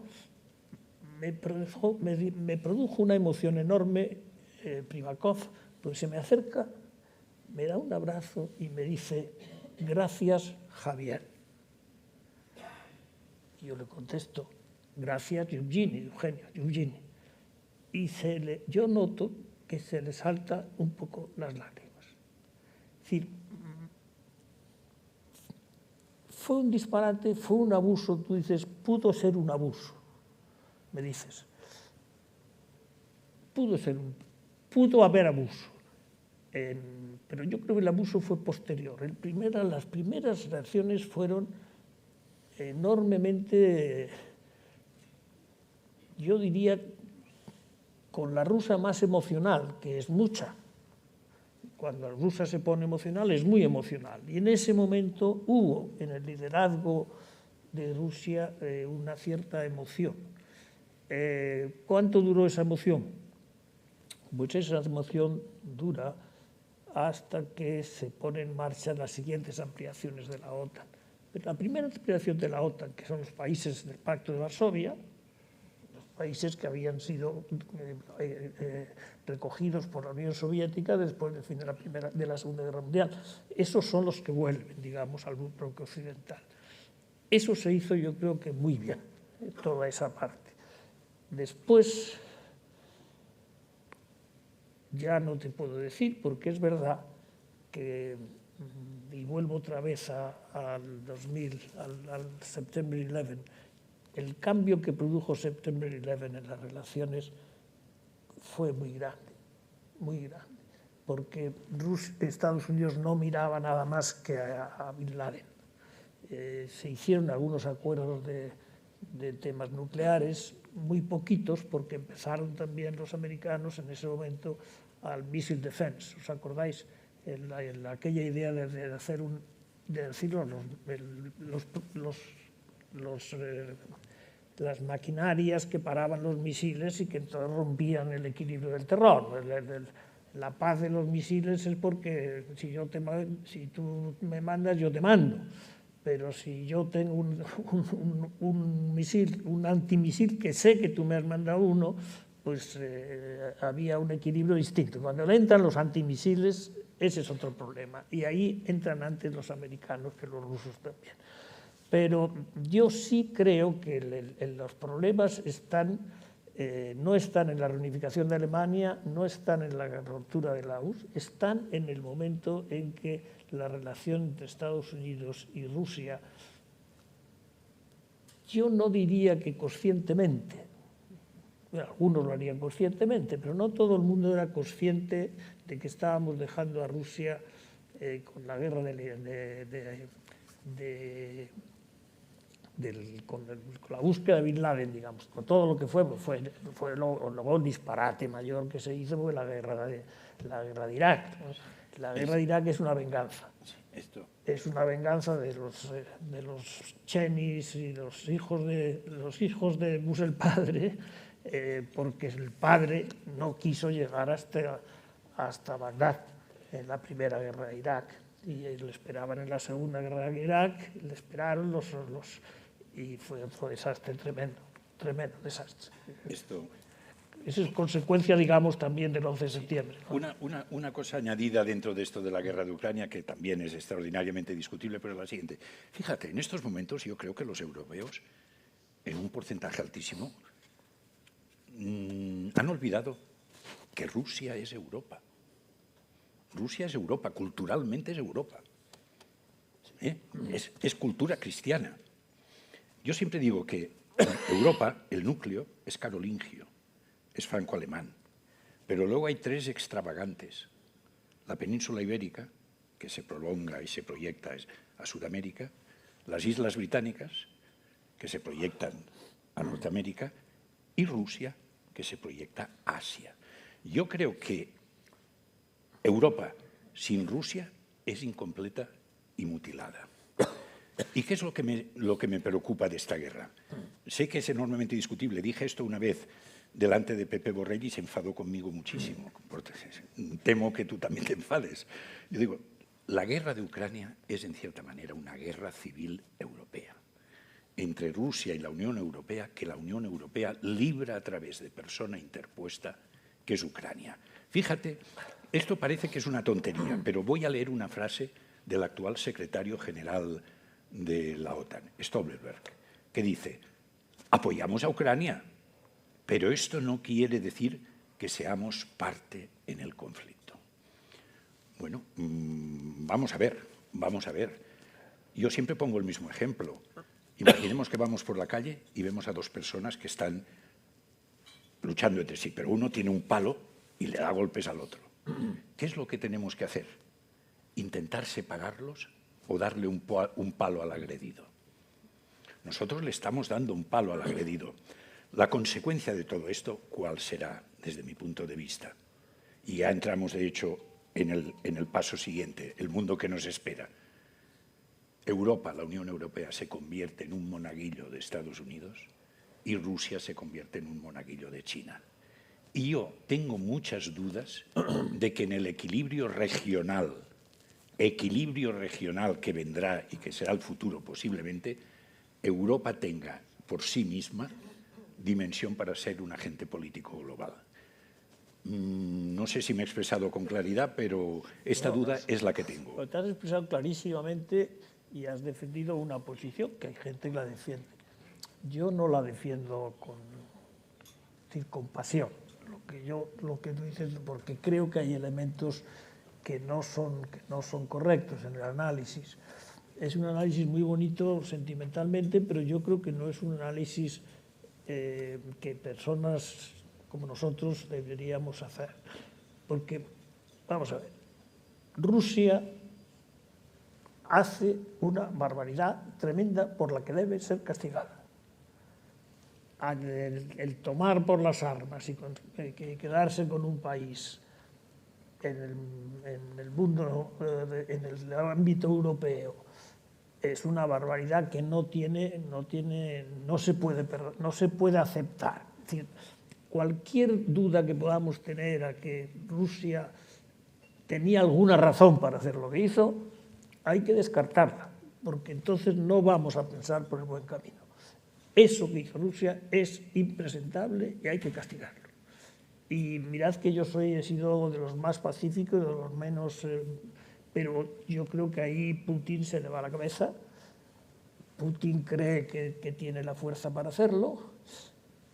me produjo una emoción enorme Primakov, porque se me acerca, me da un abrazo y me dice: gracias, Javier. Y yo le contesto: gracias, Eugenio. Y yo noto que se le salta un poco las lágrimas. Es decir, fue un disparate, fue un abuso. Tú dices, pudo ser un abuso. Me dices, pudo haber abuso. Pero yo creo que el abuso fue posterior. Las primeras reacciones fueron enormemente, yo diría, con la rusa más emocional, que es mucha. Cuando la rusa se pone emocional, es muy emocional. Y en ese momento hubo en el liderazgo de Rusia una cierta emoción. ¿Cuánto duró esa emoción? Pues esa emoción dura hasta que se ponen en marcha las siguientes ampliaciones de la OTAN. La primera ampliación de la OTAN, que son los países del Pacto de Varsovia, los países que habían sido recogidos por la Unión Soviética después del fin de la Segunda Guerra Mundial. Esos son los que vuelven, digamos, al bloque occidental. Eso se hizo, yo creo que muy bien, toda esa parte. Después, ya no te puedo decir, porque es verdad que, y vuelvo otra vez al 2000, al September 11, el cambio que produjo September 11 en las relaciones fue muy grande, porque Estados Unidos no miraba nada más que a Bin Laden. Se hicieron algunos acuerdos de temas nucleares, muy poquitos, porque empezaron también los americanos en ese momento al missile defense. ¿Os acordáis? Aquella idea de hacer las maquinarias que paraban los misiles y que entonces rompían el equilibrio del terror. La paz de los misiles es porque si tú me mandas, yo te mando. Pero si yo tengo un misil, un antimisil, que sé que tú me has mandado uno, pues había un equilibrio distinto. Cuando entran los antimisiles, ese es otro problema. Y ahí entran antes los americanos que los rusos también. Pero yo sí creo que los problemas no están en la reunificación de Alemania, no están en la ruptura de la URSS, están en el momento en que la relación entre Estados Unidos y Rusia, yo no diría que conscientemente, algunos lo harían conscientemente, pero no todo el mundo era consciente de que estábamos dejando a Rusia con la guerra con la búsqueda de Bin Laden, digamos, con todo lo que fue luego el disparate mayor que se hizo fue la guerra de Irak. La guerra de Irak es una venganza. Es una venganza de los Chenis y los hijos de Bush el padre, porque el padre no quiso llegar hasta Bagdad en la primera guerra de Irak. Y le esperaban en la segunda guerra de Irak, le esperaron y fue un desastre tremendo desastre. Eso es consecuencia, digamos, también del 11 de septiembre, ¿no? Una cosa añadida dentro de esto de la guerra de Ucrania, que también es extraordinariamente discutible, pero es la siguiente. Fíjate, en estos momentos yo creo que los europeos, en un porcentaje altísimo, han olvidado que Rusia es Europa. Rusia es Europa, culturalmente es Europa. Es cultura cristiana. Yo siempre digo que Europa, el núcleo, es carolingio, es franco-alemán, pero luego hay tres extravagantes. La península ibérica, que se prolonga y se proyecta a Sudamérica, las Islas Británicas, que se proyectan a Norteamérica, y Rusia, que se proyecta a Asia. Yo creo que Europa sin Rusia es incompleta y mutilada. ¿Y qué es lo que me preocupa de esta guerra? Sé que es enormemente discutible. Dije esto una vez delante de Pepe Borrell y se enfadó conmigo muchísimo. Temo que tú también te enfades. Yo digo, la guerra de Ucrania es en cierta manera una guerra civil europea entre Rusia y la Unión Europea, que la Unión Europea libra a través de persona interpuesta, que es Ucrania. Fíjate, esto parece que es una tontería, pero voy a leer una frase del actual secretario general de la OTAN, Stoltenberg, que dice: apoyamos a Ucrania, pero esto no quiere decir que seamos parte en el conflicto. Bueno, vamos a ver. Yo siempre pongo el mismo ejemplo. Imaginemos que vamos por la calle y vemos a dos personas que están luchando entre sí, pero uno tiene un palo y le da golpes al otro. ¿Qué es lo que tenemos que hacer? ¿Intentar separarlos o darle un palo al agredido? Nosotros le estamos dando un palo al agredido. La consecuencia de todo esto, ¿cuál será desde mi punto de vista? Y ya entramos, de hecho, en el paso siguiente, el mundo que nos espera. Europa, la Unión Europea, se convierte en un monaguillo de Estados Unidos y Rusia se convierte en un monaguillo de China. Y yo tengo muchas dudas de que en el equilibrio regional que vendrá y que será el futuro posiblemente, Europa tenga por sí misma dimensión para ser un agente político global. No sé si me he expresado con claridad, pero esta duda es la que tengo. Te has expresado clarísimamente y has defendido una posición que hay gente que la defiende. Yo no la defiendo con pasión, lo que tú dices, porque creo que hay elementos que no son correctos en el análisis. Es un análisis muy bonito sentimentalmente, pero yo creo que no es un análisis que personas como nosotros deberíamos hacer. Porque, vamos a ver, Rusia hace una barbaridad tremenda por la que debe ser castigada. El tomar por las armas y quedarse con un país en el mundo, en el ámbito europeo, es una barbaridad que no se puede aceptar. Es decir, cualquier duda que podamos tener a que Rusia tenía alguna razón para hacer lo que hizo, hay que descartarla, porque entonces no vamos a pensar por el buen camino. Eso que hizo Rusia es impresentable y hay que castigarlo. Y mirad que yo he sido de los más pacíficos, de los menos, pero yo creo que ahí Putin se le va la cabeza. Putin cree que tiene la fuerza para hacerlo.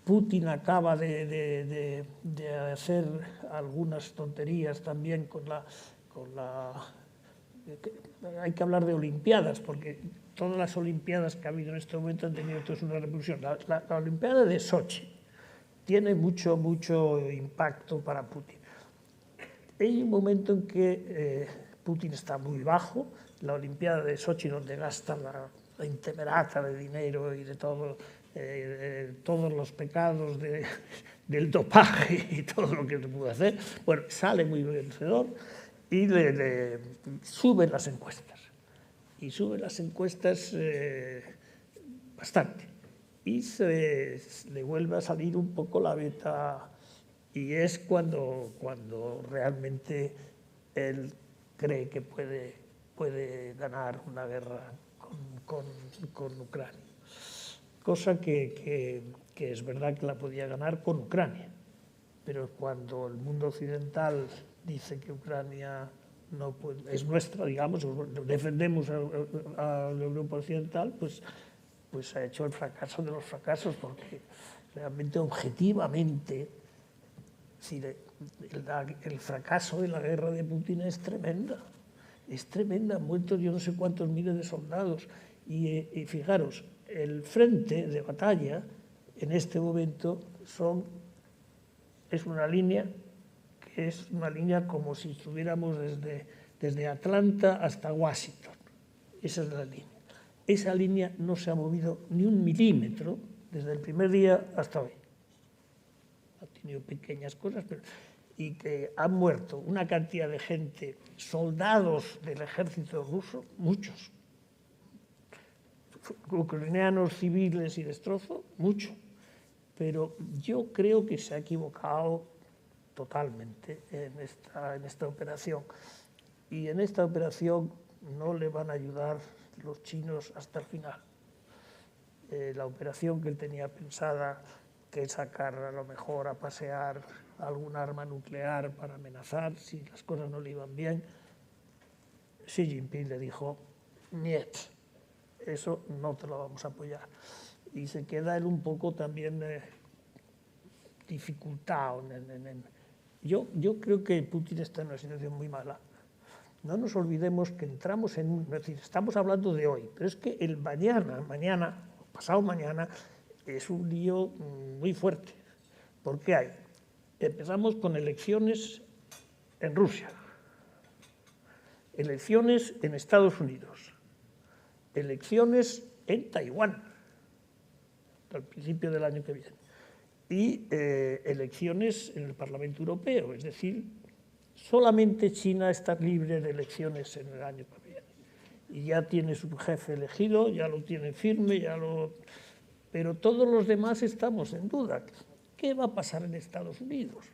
Putin acaba de hacer algunas tonterías también con la hay que hablar de Olimpiadas, porque todas las Olimpiadas que ha habido en este momento han tenido entonces una repercusión. La Olimpiada de Sochi tiene mucho impacto para Putin. Hay un momento en que Putin está muy bajo, la Olimpiada de Sochi, donde gasta la intemerata de dinero y de todo, todos los pecados del dopaje y todo lo que se puede hacer, bueno, sale muy vencedor y le suben las encuestas. Y suben las encuestas bastante. Y le vuelve a salir un poco la beta, y es cuando realmente él cree que puede ganar una guerra con Ucrania. Cosa que es verdad que la podía ganar con Ucrania, pero cuando el mundo occidental dice que Ucrania no puede, es nuestra, digamos, defendemos a la Europa occidental, pues ha hecho el fracaso de los fracasos, porque realmente, objetivamente, el fracaso de la guerra de Putin es tremenda. Es tremenda, han muerto yo no sé cuántos miles de soldados. Y fijaros, el frente de batalla en este momento es una línea que es una línea como si estuviéramos desde Atlanta hasta Washington. Esa es la línea. esa línea no se ha movido ni un milímetro desde el primer día hasta hoy. Ha tenido pequeñas cosas, pero... y que han muerto una cantidad de gente, soldados del ejército ruso, muchos, ucranianos civiles y destrozo, mucho. Pero yo creo que se ha equivocado totalmente en esta operación. Y en esta operación no le van a ayudar los chinos hasta el final. La operación que él tenía pensada, que es sacar a lo mejor a pasear algún arma nuclear para amenazar si las cosas no le iban bien, Xi Jinping le dijo, niet, eso no te lo vamos a apoyar. Y se queda él un poco también dificultado. Yo creo que Putin está en una situación muy mala. No nos olvidemos que entramos en es decir, estamos hablando de hoy, pero es que el mañana, pasado mañana, es un lío muy fuerte. ¿Por qué hay? Empezamos con elecciones en Rusia, elecciones en Estados Unidos, elecciones en Taiwán, al principio del año que viene, y elecciones en el Parlamento Europeo, es decir, solamente China está libre de elecciones en el año que viene. Y ya tiene su jefe elegido, ya lo tiene firme, pero todos los demás estamos en duda. ¿Qué va a pasar en Estados Unidos?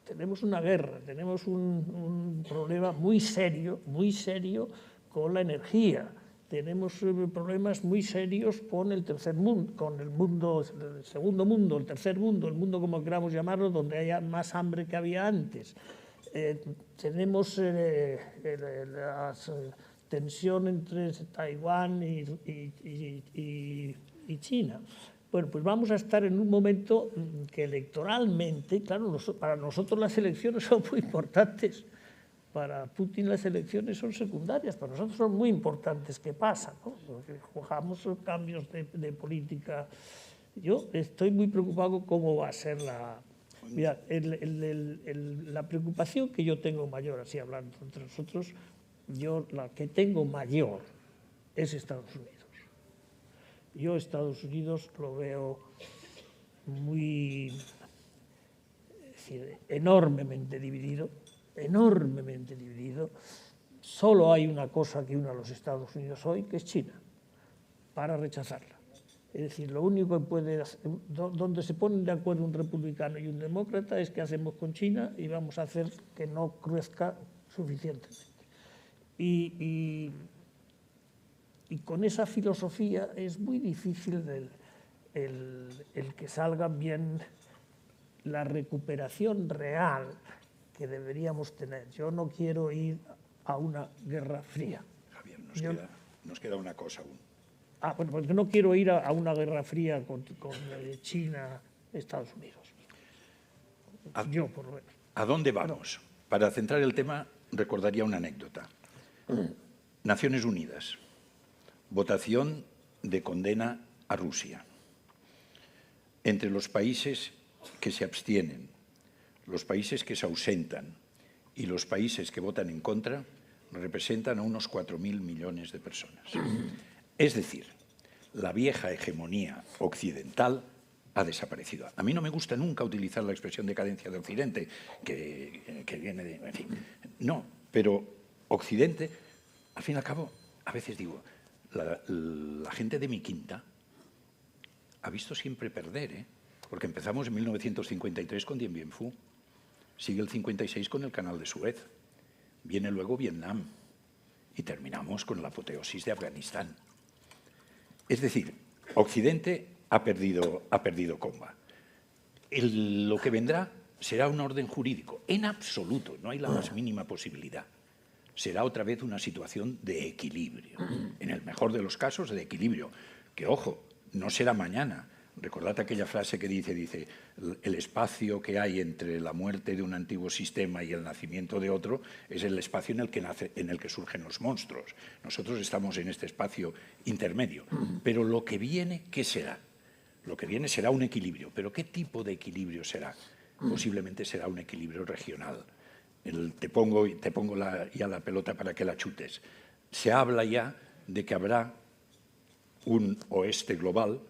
Tenemos una guerra, tenemos un problema muy serio con la energía. Tenemos problemas muy serios con el tercer mundo, con el mundo, el segundo mundo, el tercer mundo, el mundo como queramos llamarlo, donde haya más hambre que había antes. Tenemos la tensión entre Taiwán y China. Bueno, pues vamos a estar en un momento que electoralmente, claro, para nosotros las elecciones son muy importantes. Para Putin las elecciones son secundarias, para nosotros son muy importantes. ¿Qué pasa? ¿No? Porque jugamos cambios de política. Yo estoy muy preocupado cómo va a ser la... Mira, la preocupación que yo tengo mayor, así hablando entre nosotros, yo la que tengo mayor es Estados Unidos. Yo Estados Unidos lo veo muy, es decir, enormemente dividido. Solo hay una cosa que une a los Estados Unidos hoy, que es China, para rechazarla. Es decir, lo único que puede hacer, donde se ponen de acuerdo un republicano y un demócrata es qué hacemos con China y vamos a hacer que no crezca suficientemente. Y con esa filosofía es muy difícil el que salga bien la recuperación real que deberíamos tener. Yo no quiero ir a una guerra fría. Javier, nos queda una cosa aún. Bueno, porque no quiero ir a una guerra fría con China, Estados Unidos. Yo, por lo menos. ¿A dónde vamos? Para centrar el tema, recordaría una anécdota. Naciones Unidas, votación de condena a Rusia. Entre los países que se abstienen, los países que se ausentan y los países que votan en contra representan a unos 4.000 millones de personas. Es decir, la vieja hegemonía occidental ha desaparecido. A mí no me gusta nunca utilizar la expresión decadencia de Occidente, que viene de... En fin, no, pero Occidente, al fin y al cabo, a veces digo, la gente de mi quinta ha visto siempre perder, porque empezamos en 1953 con Dien Bien Phu, sigue el 56 con el Canal de Suez, viene luego Vietnam y terminamos con la apoteosis de Afganistán. Es decir, Occidente ha perdido comba. Lo que vendrá será un orden jurídico, en absoluto, no hay la más mínima posibilidad. Será otra vez una situación de equilibrio, en el mejor de los casos de equilibrio, que ojo, no será mañana. Recordad aquella frase que dice, el espacio que hay entre la muerte de un antiguo sistema y el nacimiento de otro es el espacio en el que surgen los monstruos. Nosotros estamos en este espacio intermedio. Pero lo que viene, ¿qué será? Lo que viene será un equilibrio. ¿Pero qué tipo de equilibrio será? Posiblemente será un equilibrio regional. Te pongo ya la pelota para que la chutes. Se habla ya de que habrá un oeste global,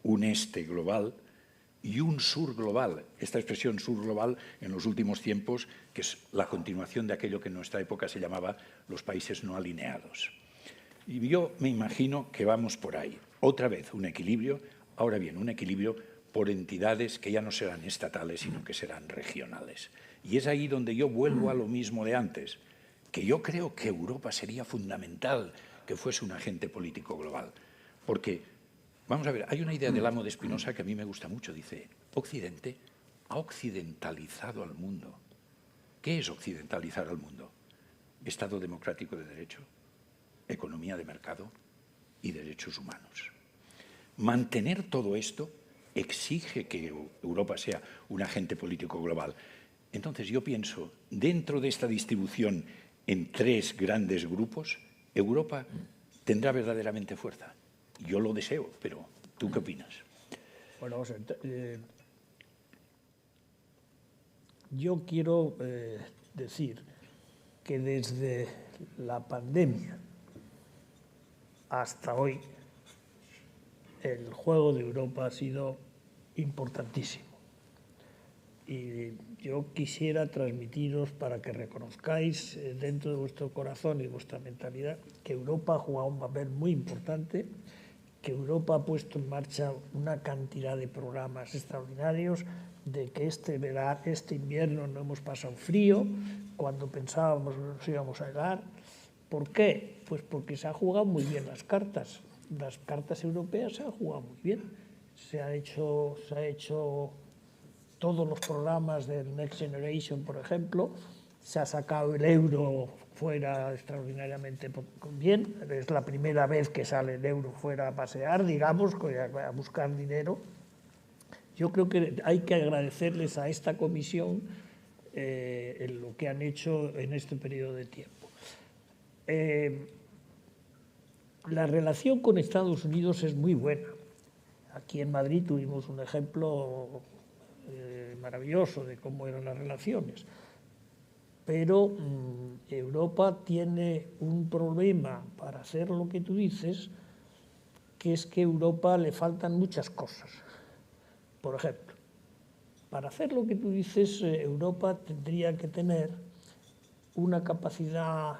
un este global y un sur global. Esta expresión sur global en los últimos tiempos, que es la continuación de aquello que en nuestra época se llamaba los países no alineados. Y yo me imagino que vamos por ahí. Otra vez un equilibrio, ahora bien, un equilibrio por entidades que ya no serán estatales, sino que serán regionales. Y es ahí donde yo vuelvo a lo mismo de antes, que yo creo que Europa sería fundamental que fuese un agente político global. Porque, vamos a ver, hay una idea del Amo de Spinoza que a mí me gusta mucho. Dice, Occidente ha occidentalizado al mundo. ¿Qué es occidentalizar al mundo? Estado democrático de derecho, economía de mercado y derechos humanos. Mantener todo esto exige que Europa sea un agente político global. Entonces yo pienso, dentro de esta distribución en tres grandes grupos, Europa tendrá verdaderamente fuerza. Yo lo deseo, pero ¿tú qué opinas? Bueno, yo quiero decir que desde la pandemia hasta hoy el juego de Europa ha sido importantísimo. Y yo quisiera transmitiros para que reconozcáis dentro de vuestro corazón y vuestra mentalidad que Europa ha jugado un papel muy importante, que Europa ha puesto en marcha una cantidad de programas extraordinarios, de que este invierno no hemos pasado frío, cuando pensábamos que nos íbamos a helar. ¿Por qué? Pues porque se han jugado muy bien las cartas. Las cartas europeas se han jugado muy bien. Se ha hecho todos los programas del Next Generation, por ejemplo, se ha sacado el euro fuera extraordinariamente bien. Es la primera vez que sale el euro fuera a pasear, digamos, a buscar dinero. Yo creo que hay que agradecerles a esta comisión lo que han hecho en este periodo de tiempo. La relación con Estados Unidos es muy buena. Aquí en Madrid tuvimos un ejemplo maravilloso de cómo eran las relaciones. Pero Europa tiene un problema para hacer lo que tú dices, que es que a Europa le faltan muchas cosas. Por ejemplo, para hacer lo que tú dices, Europa tendría que tener una capacidad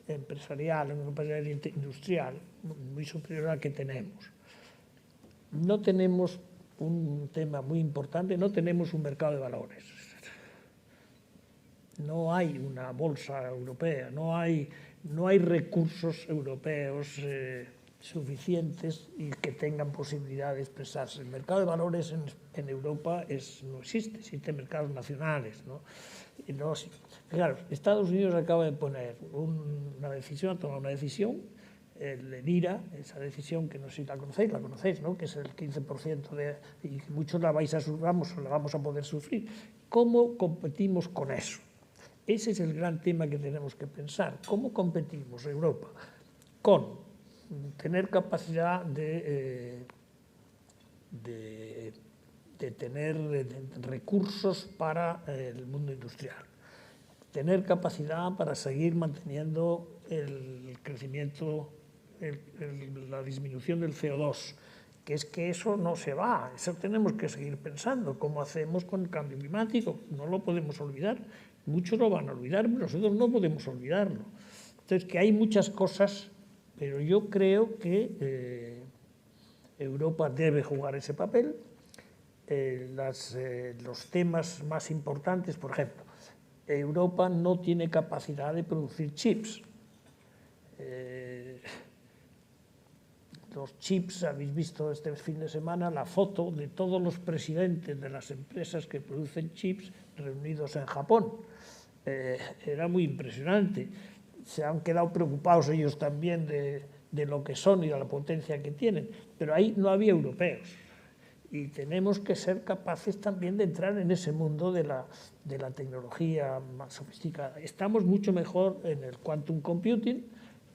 empresarial, una capacidad industrial muy superior a la que tenemos. No tenemos un tema muy importante, no tenemos un mercado de valores. No hay una bolsa europea, no hay recursos europeos suficientes y que tengan posibilidad de expresarse. El mercado de valores en Europa no existe, existen mercados nacionales, ¿no? Claro, Estados Unidos acaba de poner una decisión, ha tomado una decisión, el IRA, esa decisión que no sé si la conocéis, ¿no? Que es el 15% y muchos la vamos a poder sufrir. ¿Cómo competimos con eso? Ese es el gran tema que tenemos que pensar. ¿Cómo competimos Europa? Con tener capacidad de tener recursos para el mundo industrial, tener capacidad para seguir manteniendo el crecimiento, la disminución del CO2, que es que eso no se va, eso tenemos que seguir pensando, cómo hacemos con el cambio climático, no lo podemos olvidar, muchos lo van a olvidar, pero nosotros no podemos olvidarlo. Entonces, que hay muchas cosas, pero yo creo que Europa debe jugar ese papel. Los temas más importantes, por ejemplo, Europa no tiene capacidad de producir chips. Los chips, habéis visto este fin de semana la foto de todos los presidentes de las empresas que producen chips reunidos en Japón. Era muy impresionante. Se han quedado preocupados ellos también de lo que son y de la potencia que tienen, pero ahí no había europeos. Y tenemos que ser capaces también de entrar en ese mundo de la tecnología más sofisticada. Estamos mucho mejor en el quantum computing,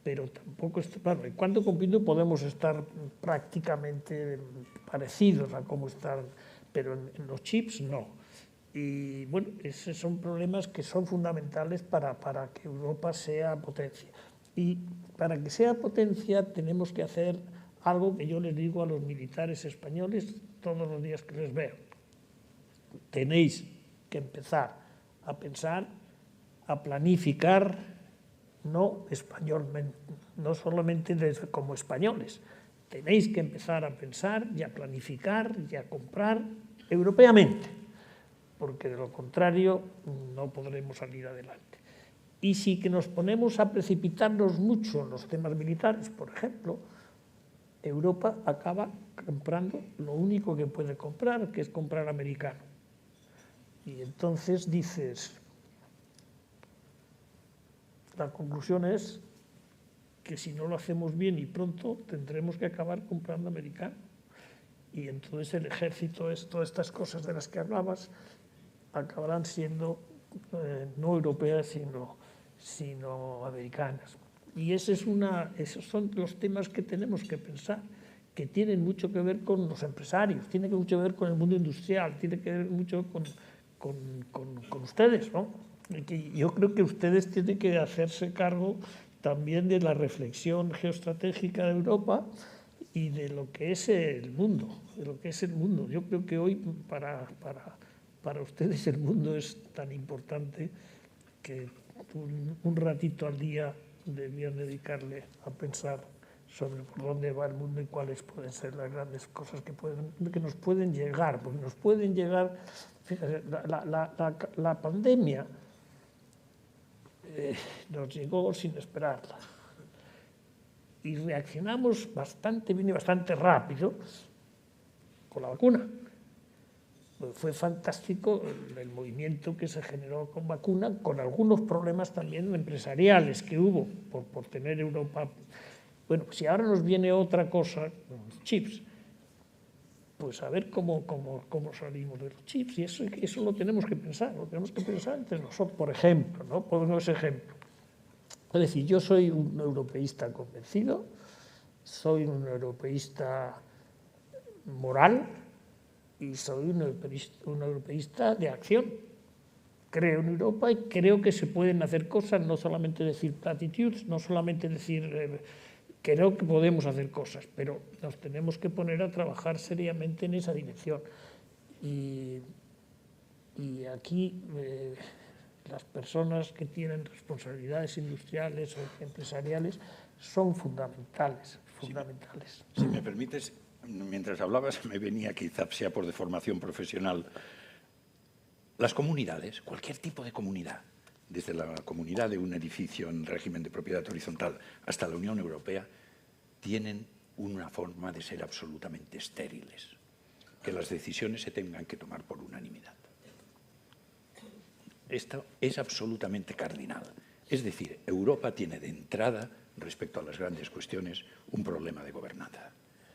pero tampoco, claro, en quantum computing podemos estar prácticamente parecidos a cómo están, pero en los chips no. Y bueno, esos son problemas que son fundamentales para que Europa sea potencia. Y para que sea potencia tenemos que hacer algo que yo les digo a los militares españoles todos los días que les veo. Tenéis que empezar a pensar, a planificar, no españolmente, no solamente como españoles. Tenéis que empezar a pensar y a planificar y a comprar europeamente, porque de lo contrario no podremos salir adelante. Y si que nos ponemos a precipitarnos mucho en los temas militares, por ejemplo, Europa acaba comprando lo único que puede comprar, que es comprar americano. Y entonces dices, la conclusión es que si no lo hacemos bien y pronto, tendremos que acabar comprando americano. Y entonces el ejército, todas estas cosas de las que hablabas, acabarán siendo no europeas, sino americanas. Y esos son los temas que tenemos que pensar, que tienen mucho que ver con los empresarios, tienen mucho que ver con el mundo industrial, tienen que ver mucho con ustedes, ¿no? Yo creo que ustedes tienen que hacerse cargo también de la reflexión geoestratégica de Europa y de lo que es el mundo, Yo creo que hoy para ustedes el mundo es tan importante que un ratito al día debían dedicarle a pensar sobre por dónde va el mundo y cuáles pueden ser las grandes cosas que nos pueden llegar, porque nos pueden llegar. Fíjate, la pandemia nos llegó sin esperarla y reaccionamos bastante bien y bastante rápido con la vacuna. Fue fantástico el movimiento que se generó con vacuna, con algunos problemas también empresariales que hubo por tener Europa. Bueno, si ahora nos viene otra cosa, los chips, pues a ver cómo salimos de los chips. Y eso lo tenemos que pensar entre nosotros, por ejemplo, ¿no? Ponemos ejemplo. Es decir, yo soy un europeísta convencido, soy un europeísta moral, y soy un europeísta de acción. Creo en Europa y creo que se pueden hacer cosas, no solamente decir platitudes, no solamente decir creo que podemos hacer cosas, pero nos tenemos que poner a trabajar seriamente en esa dirección. Y aquí las personas que tienen responsabilidades industriales o empresariales son fundamentales. Si me permites, mientras hablabas me venía, quizá sea por deformación profesional, las comunidades, cualquier tipo de comunidad, desde la comunidad de un edificio en régimen de propiedad horizontal hasta la Unión Europea, tienen una forma de ser absolutamente estériles, que las decisiones se tengan que tomar por unanimidad. Esto es absolutamente cardinal. Es decir, Europa tiene de entrada, respecto a las grandes cuestiones, un problema de gobernanza.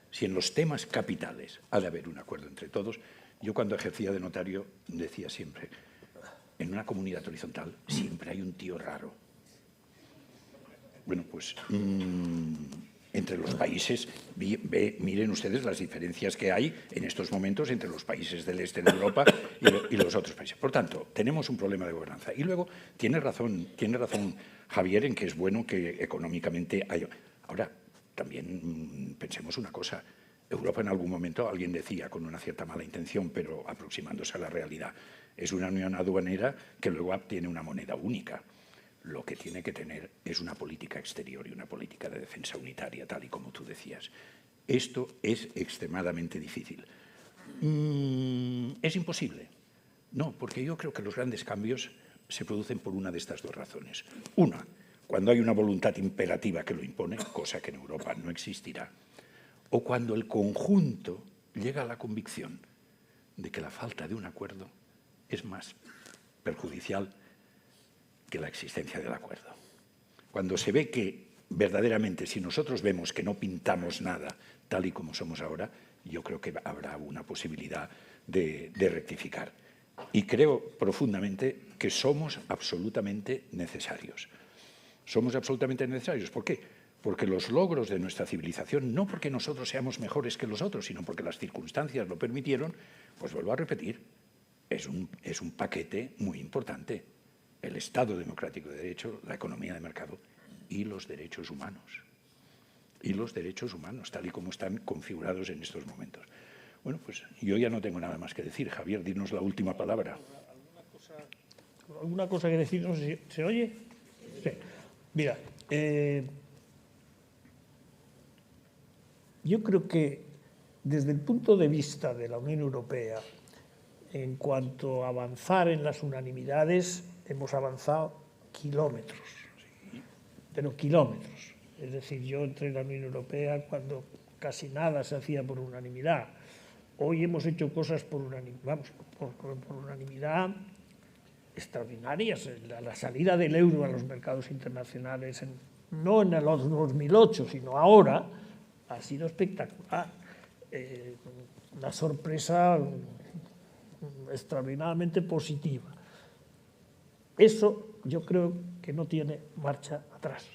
Si en los temas capitales ha de haber un acuerdo entre todos, yo cuando ejercía de notario decía siempre, en una comunidad horizontal siempre hay un tío raro. Bueno, pues entre los países, miren ustedes las diferencias que hay en estos momentos entre los países del este de Europa y los otros países. Por tanto, tenemos un problema de gobernanza. Y luego, tiene razón Javier en que es bueno que económicamente haya. Ahora, también pensemos una cosa. Europa en algún momento, alguien decía con una cierta mala intención, pero aproximándose a la realidad, es una unión aduanera que luego tiene una moneda única. Lo que tiene que tener es una política exterior y una política de defensa unitaria, tal y como tú decías. Esto es extremadamente difícil. ¿Es imposible? No, porque yo creo que los grandes cambios se producen por una de estas dos razones. Una, cuando hay una voluntad imperativa que lo impone, cosa que en Europa no existirá, o cuando el conjunto llega a la convicción de que la falta de un acuerdo es más perjudicial que la existencia del acuerdo. Cuando se ve que verdaderamente, si nosotros vemos que no pintamos nada tal y como somos ahora, yo creo que habrá una posibilidad de rectificar. Y creo profundamente que somos absolutamente necesarios. Somos absolutamente necesarios. ¿Por qué? Porque los logros de nuestra civilización, no porque nosotros seamos mejores que los otros, sino porque las circunstancias lo permitieron, pues vuelvo a repetir, es un paquete muy importante. El Estado democrático de derecho, la economía de mercado y los derechos humanos. Y los derechos humanos, tal y como están configurados en estos momentos. Bueno, pues yo ya no tengo nada más que decir. Javier, dinos la última palabra. ¿Alguna cosa que decir? No sé si se oye. Sí. Mira, yo creo que desde el punto de vista de la Unión Europea, en cuanto a avanzar en las unanimidades, hemos avanzado kilómetros, pero kilómetros. Es decir, yo entré en la Unión Europea cuando casi nada se hacía por unanimidad. Hoy hemos hecho cosas por unanimidad extraordinarias. La salida del euro a los mercados internacionales, no en el 2008, sino ahora, ha sido espectacular. Una sorpresa extraordinariamente positiva. Eso yo creo que no tiene marcha atrás.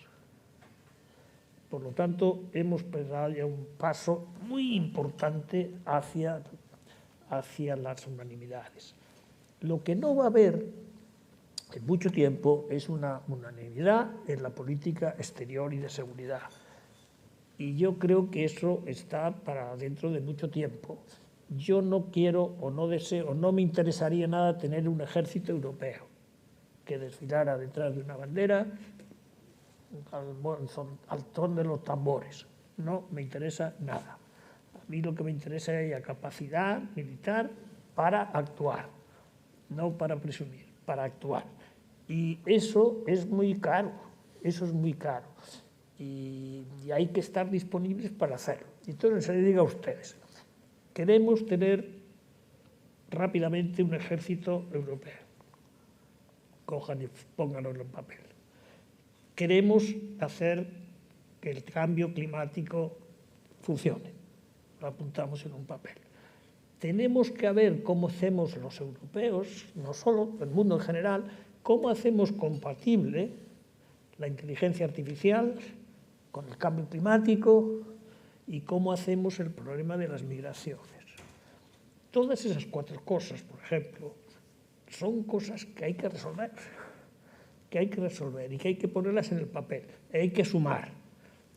Por lo tanto, hemos dado ya un paso muy importante hacia las unanimidades. Lo que no va a haber en mucho tiempo es una unanimidad en la política exterior y de seguridad. Y yo creo que eso está para dentro de mucho tiempo. Yo no quiero o no deseo o no me interesaría nada tener un ejército europeo que desfilara detrás de una bandera al son de los tambores. No me interesa nada. A mí lo que me interesa es la capacidad militar para actuar, no para presumir, para actuar. Y eso es muy caro, y hay que estar disponibles para hacerlo. Entonces, se le diga a ustedes, queremos tener rápidamente un ejército europeo. Cojan y pónganlo en papel. Queremos hacer que el cambio climático funcione. Lo apuntamos en un papel. Tenemos que ver cómo hacemos los europeos, no solo, el mundo en general, cómo hacemos compatible la inteligencia artificial con el cambio climático y cómo hacemos el problema de las migraciones. Todas esas cuatro cosas, por ejemplo, son cosas que hay que resolver y que hay que ponerlas en el papel, hay que sumar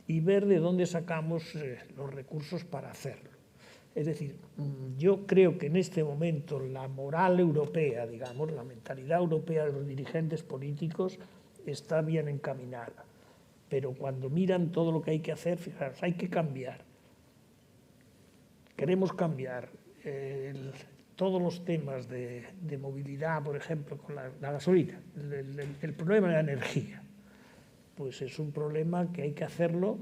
y ver de dónde sacamos los recursos para hacerlo. Es decir, yo creo que en este momento la moral europea, digamos, la mentalidad europea de los dirigentes políticos está bien encaminada, pero cuando miran todo lo que hay que hacer, fijaros, hay que cambiar. Queremos cambiar todos los temas de movilidad, por ejemplo, con la gasolina, el problema de la energía. Pues es un problema que hay que hacerlo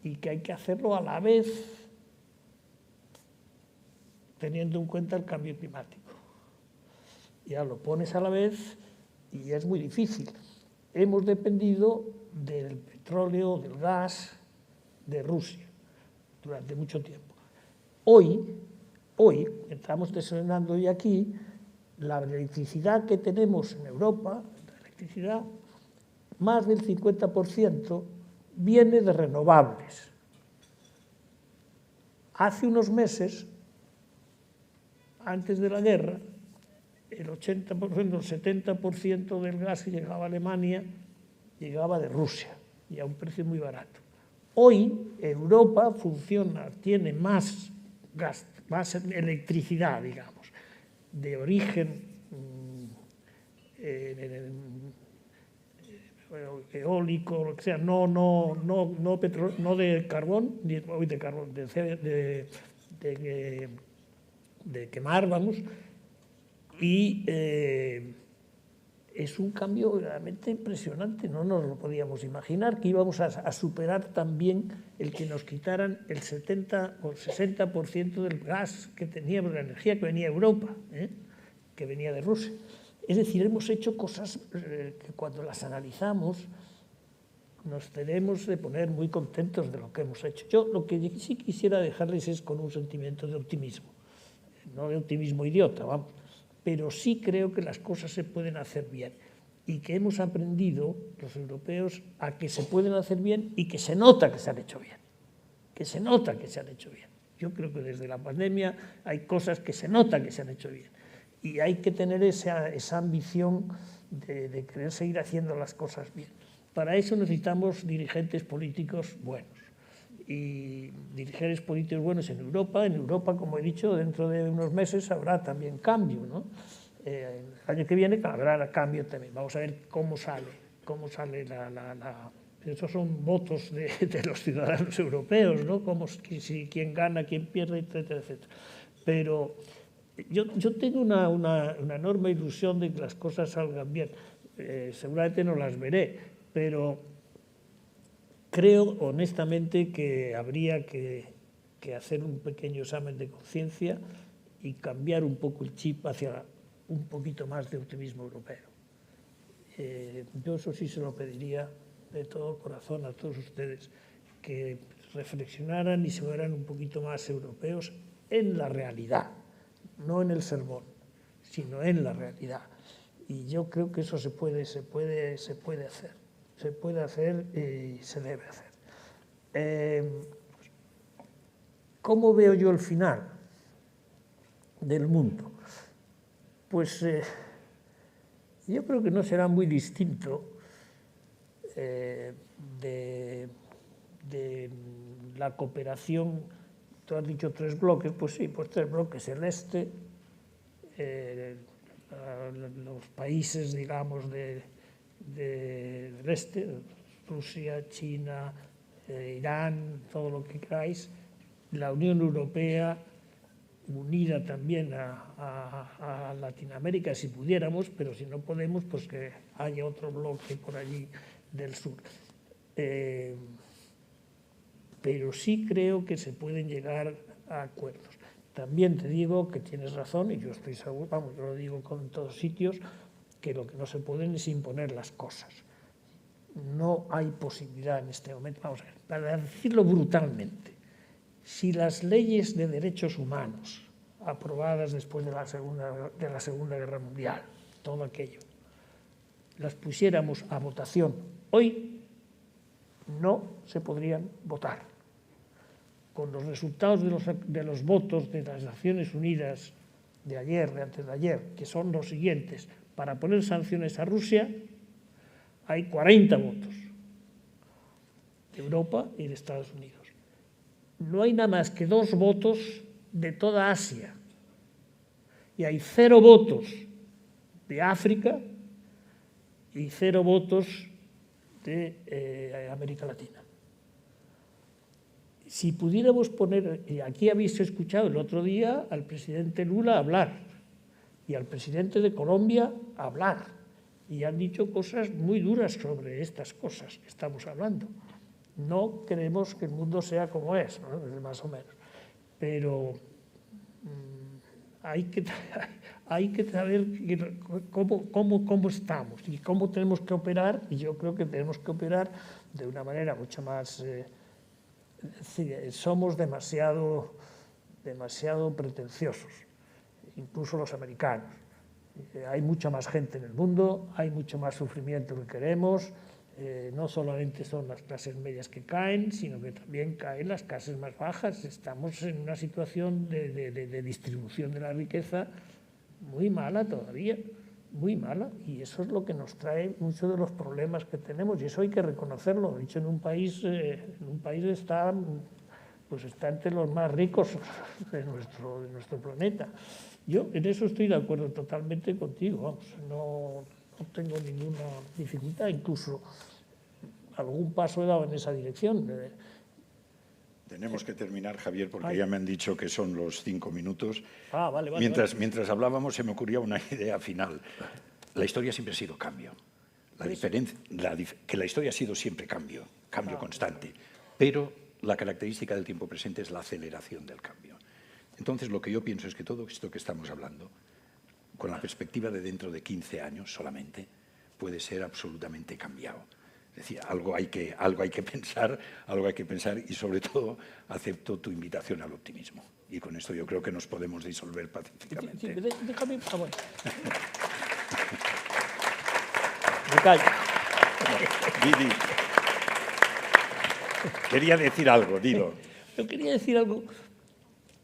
y que hay que hacerlo a la vez teniendo en cuenta el cambio climático. Ya lo pones a la vez y es muy difícil. Hemos dependido del petróleo, del gas, de Rusia durante mucho tiempo. Hoy estamos desarrollando hoy aquí la electricidad que tenemos en Europa, la electricidad, más del 50% viene de renovables. Hace unos meses, antes de la guerra, el 80%, el 70% del gas que llegaba a Alemania llegaba de Rusia y a un precio muy barato. Hoy Europa funciona, tiene más gas, más electricidad, digamos, de origen eólico, lo que sea, no de carbón, de quemar, vamos, y es un cambio realmente impresionante. No nos lo podíamos imaginar, que íbamos a superar también el que nos quitaran el 70 o el 60% del gas que teníamos, la energía que venía de Europa, que venía de Rusia. Es decir, hemos hecho cosas que cuando las analizamos nos tenemos de poner muy contentos de lo que hemos hecho. Yo lo que sí quisiera dejarles es con un sentimiento de optimismo, no de optimismo idiota, vamos, pero sí creo que las cosas se pueden hacer bien y que hemos aprendido, los europeos, a que se pueden hacer bien y que se nota que se han hecho bien, Yo creo que desde la pandemia hay cosas que se nota que se han hecho bien y hay que tener esa ambición de querer seguir haciendo las cosas bien. para eso necesitamos dirigentes políticos buenos. Y dirigentes políticos buenos en Europa. En Europa, como he dicho, dentro de unos meses habrá también cambio, ¿no? El año que viene habrá cambio también. Vamos a ver cómo sale Esos son votos de los ciudadanos europeos, ¿no? Quién gana, quién pierde, etcétera, etcétera. Pero yo tengo una enorme ilusión de que las cosas salgan bien. Seguramente no las veré, pero creo honestamente que habría que hacer un pequeño examen de conciencia y cambiar un poco el chip hacia un poquito más de optimismo europeo. Yo eso sí se lo pediría de todo corazón a todos ustedes, que reflexionaran y se fueran un poquito más europeos en la realidad, no en el sermón, sino en la realidad. Y yo creo que eso se puede hacer. Se puede hacer y se debe hacer. ¿Cómo veo yo el final del mundo? Pues yo creo que no será muy distinto de la cooperación. Tú has dicho 3 bloques, pues sí, pues 3 bloques: el este, los países, digamos, del este, Rusia, China, Irán, todo lo que queráis, la Unión Europea, unida también a Latinoamérica, si pudiéramos, pero si no podemos, pues que haya otro bloque por allí del sur. Pero sí creo que se pueden llegar a acuerdos. También te digo que tienes razón, y yo estoy seguro, vamos, yo lo digo con todos sitios, que lo que no se pueden es imponer las cosas. No hay posibilidad en este momento, vamos a ver, para decirlo brutalmente, si las leyes de derechos humanos aprobadas después de la Segunda Guerra Mundial, todo aquello, las pusiéramos a votación hoy, no se podrían votar. Con los resultados de los votos de las Naciones Unidas de ayer, de antes de ayer, que son los siguientes: para poner sanciones a Rusia, hay 40 votos de Europa y de Estados Unidos. No hay nada más que 2 votos de toda Asia, y hay 0 votos de África y 0 votos de América Latina. Si pudiéramos poner, y aquí habéis escuchado el otro día al presidente Lula hablar y al presidente de Colombia hablar, y han dicho cosas muy duras sobre estas cosas que estamos hablando. No queremos que el mundo sea como es, ¿no? Más o menos, pero hay que saber cómo estamos y cómo tenemos que operar, y yo creo que tenemos que operar de una manera mucho más... somos demasiado pretenciosos, incluso los americanos. Hay mucha más gente en el mundo, hay mucho más sufrimiento que queremos. No solamente son las clases medias que caen, sino que también caen las clases más bajas. Estamos en una situación de distribución de la riqueza muy mala todavía, muy mala, y eso es lo que nos trae muchos de los problemas que tenemos, y eso hay que reconocerlo. De hecho, en un país está entre los más ricos de nuestro planeta. Yo en eso estoy de acuerdo totalmente contigo, vamos, no tengo ninguna dificultad, incluso algún paso he dado en esa dirección. Tenemos que terminar, Javier, porque ya me han dicho que son los 5 minutos. Vale. Mientras hablábamos se me ocurría una idea final. La historia siempre ha sido cambio. Que la historia ha sido siempre cambio constante. Pero la característica del tiempo presente es la aceleración del cambio. Entonces, lo que yo pienso es que todo esto que estamos hablando, con la perspectiva de dentro de 15 años solamente, puede ser absolutamente cambiado. Es decir, algo hay que pensar, y sobre todo acepto tu invitación al optimismo. Y con esto yo creo que nos podemos disolver pacíficamente. Sí, déjame... bueno. Me callo. Didi. Quería decir algo, dilo. Yo quería decir algo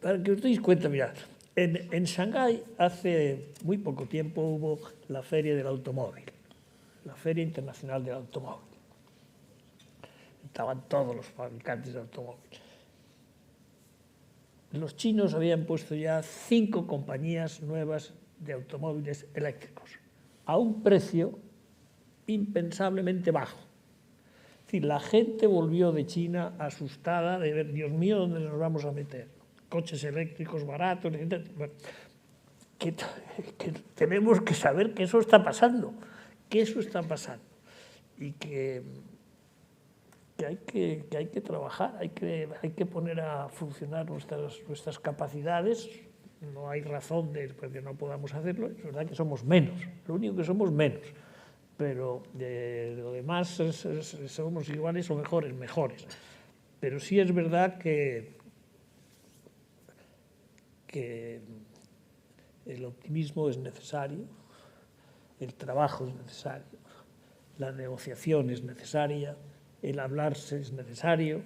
para que os deis cuenta. Mirad, en Shanghái hace muy poco tiempo hubo la Feria del Automóvil, la Feria Internacional del Automóvil. estaban todos los fabricantes de automóviles. Los chinos habían puesto ya 5 compañías nuevas de automóviles eléctricos a un precio impensablemente bajo. Es decir, la gente volvió de China asustada de ver, Dios mío, ¿dónde nos vamos a meter? Coches eléctricos baratos, etc. Bueno, que tenemos que saber que eso está pasando, y que hay que trabajar, hay que poner a funcionar nuestras capacidades. No hay razón de que no podamos hacerlo. Es verdad que somos menos, lo único que somos menos, pero de lo demás somos iguales o mejores. Pero sí es verdad que el optimismo es necesario, el trabajo es necesario, la negociación es necesaria, el hablarse es necesario,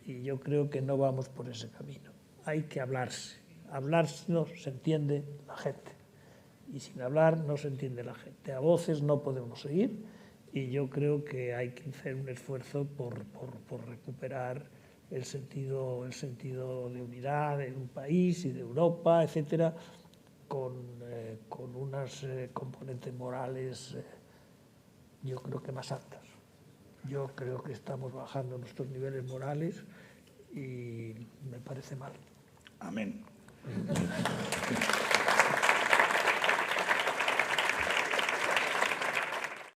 y yo creo que no vamos por ese camino. Hay que hablarse. Hablarse no se entiende la gente, y sin hablar no se entiende la gente. A voces no podemos seguir, y yo creo que hay que hacer un esfuerzo por recuperar el sentido de unidad de un país y de Europa, etcétera, con unas componentes morales yo creo que más altas. Yo creo que estamos bajando nuestros niveles morales y me parece mal. Amén.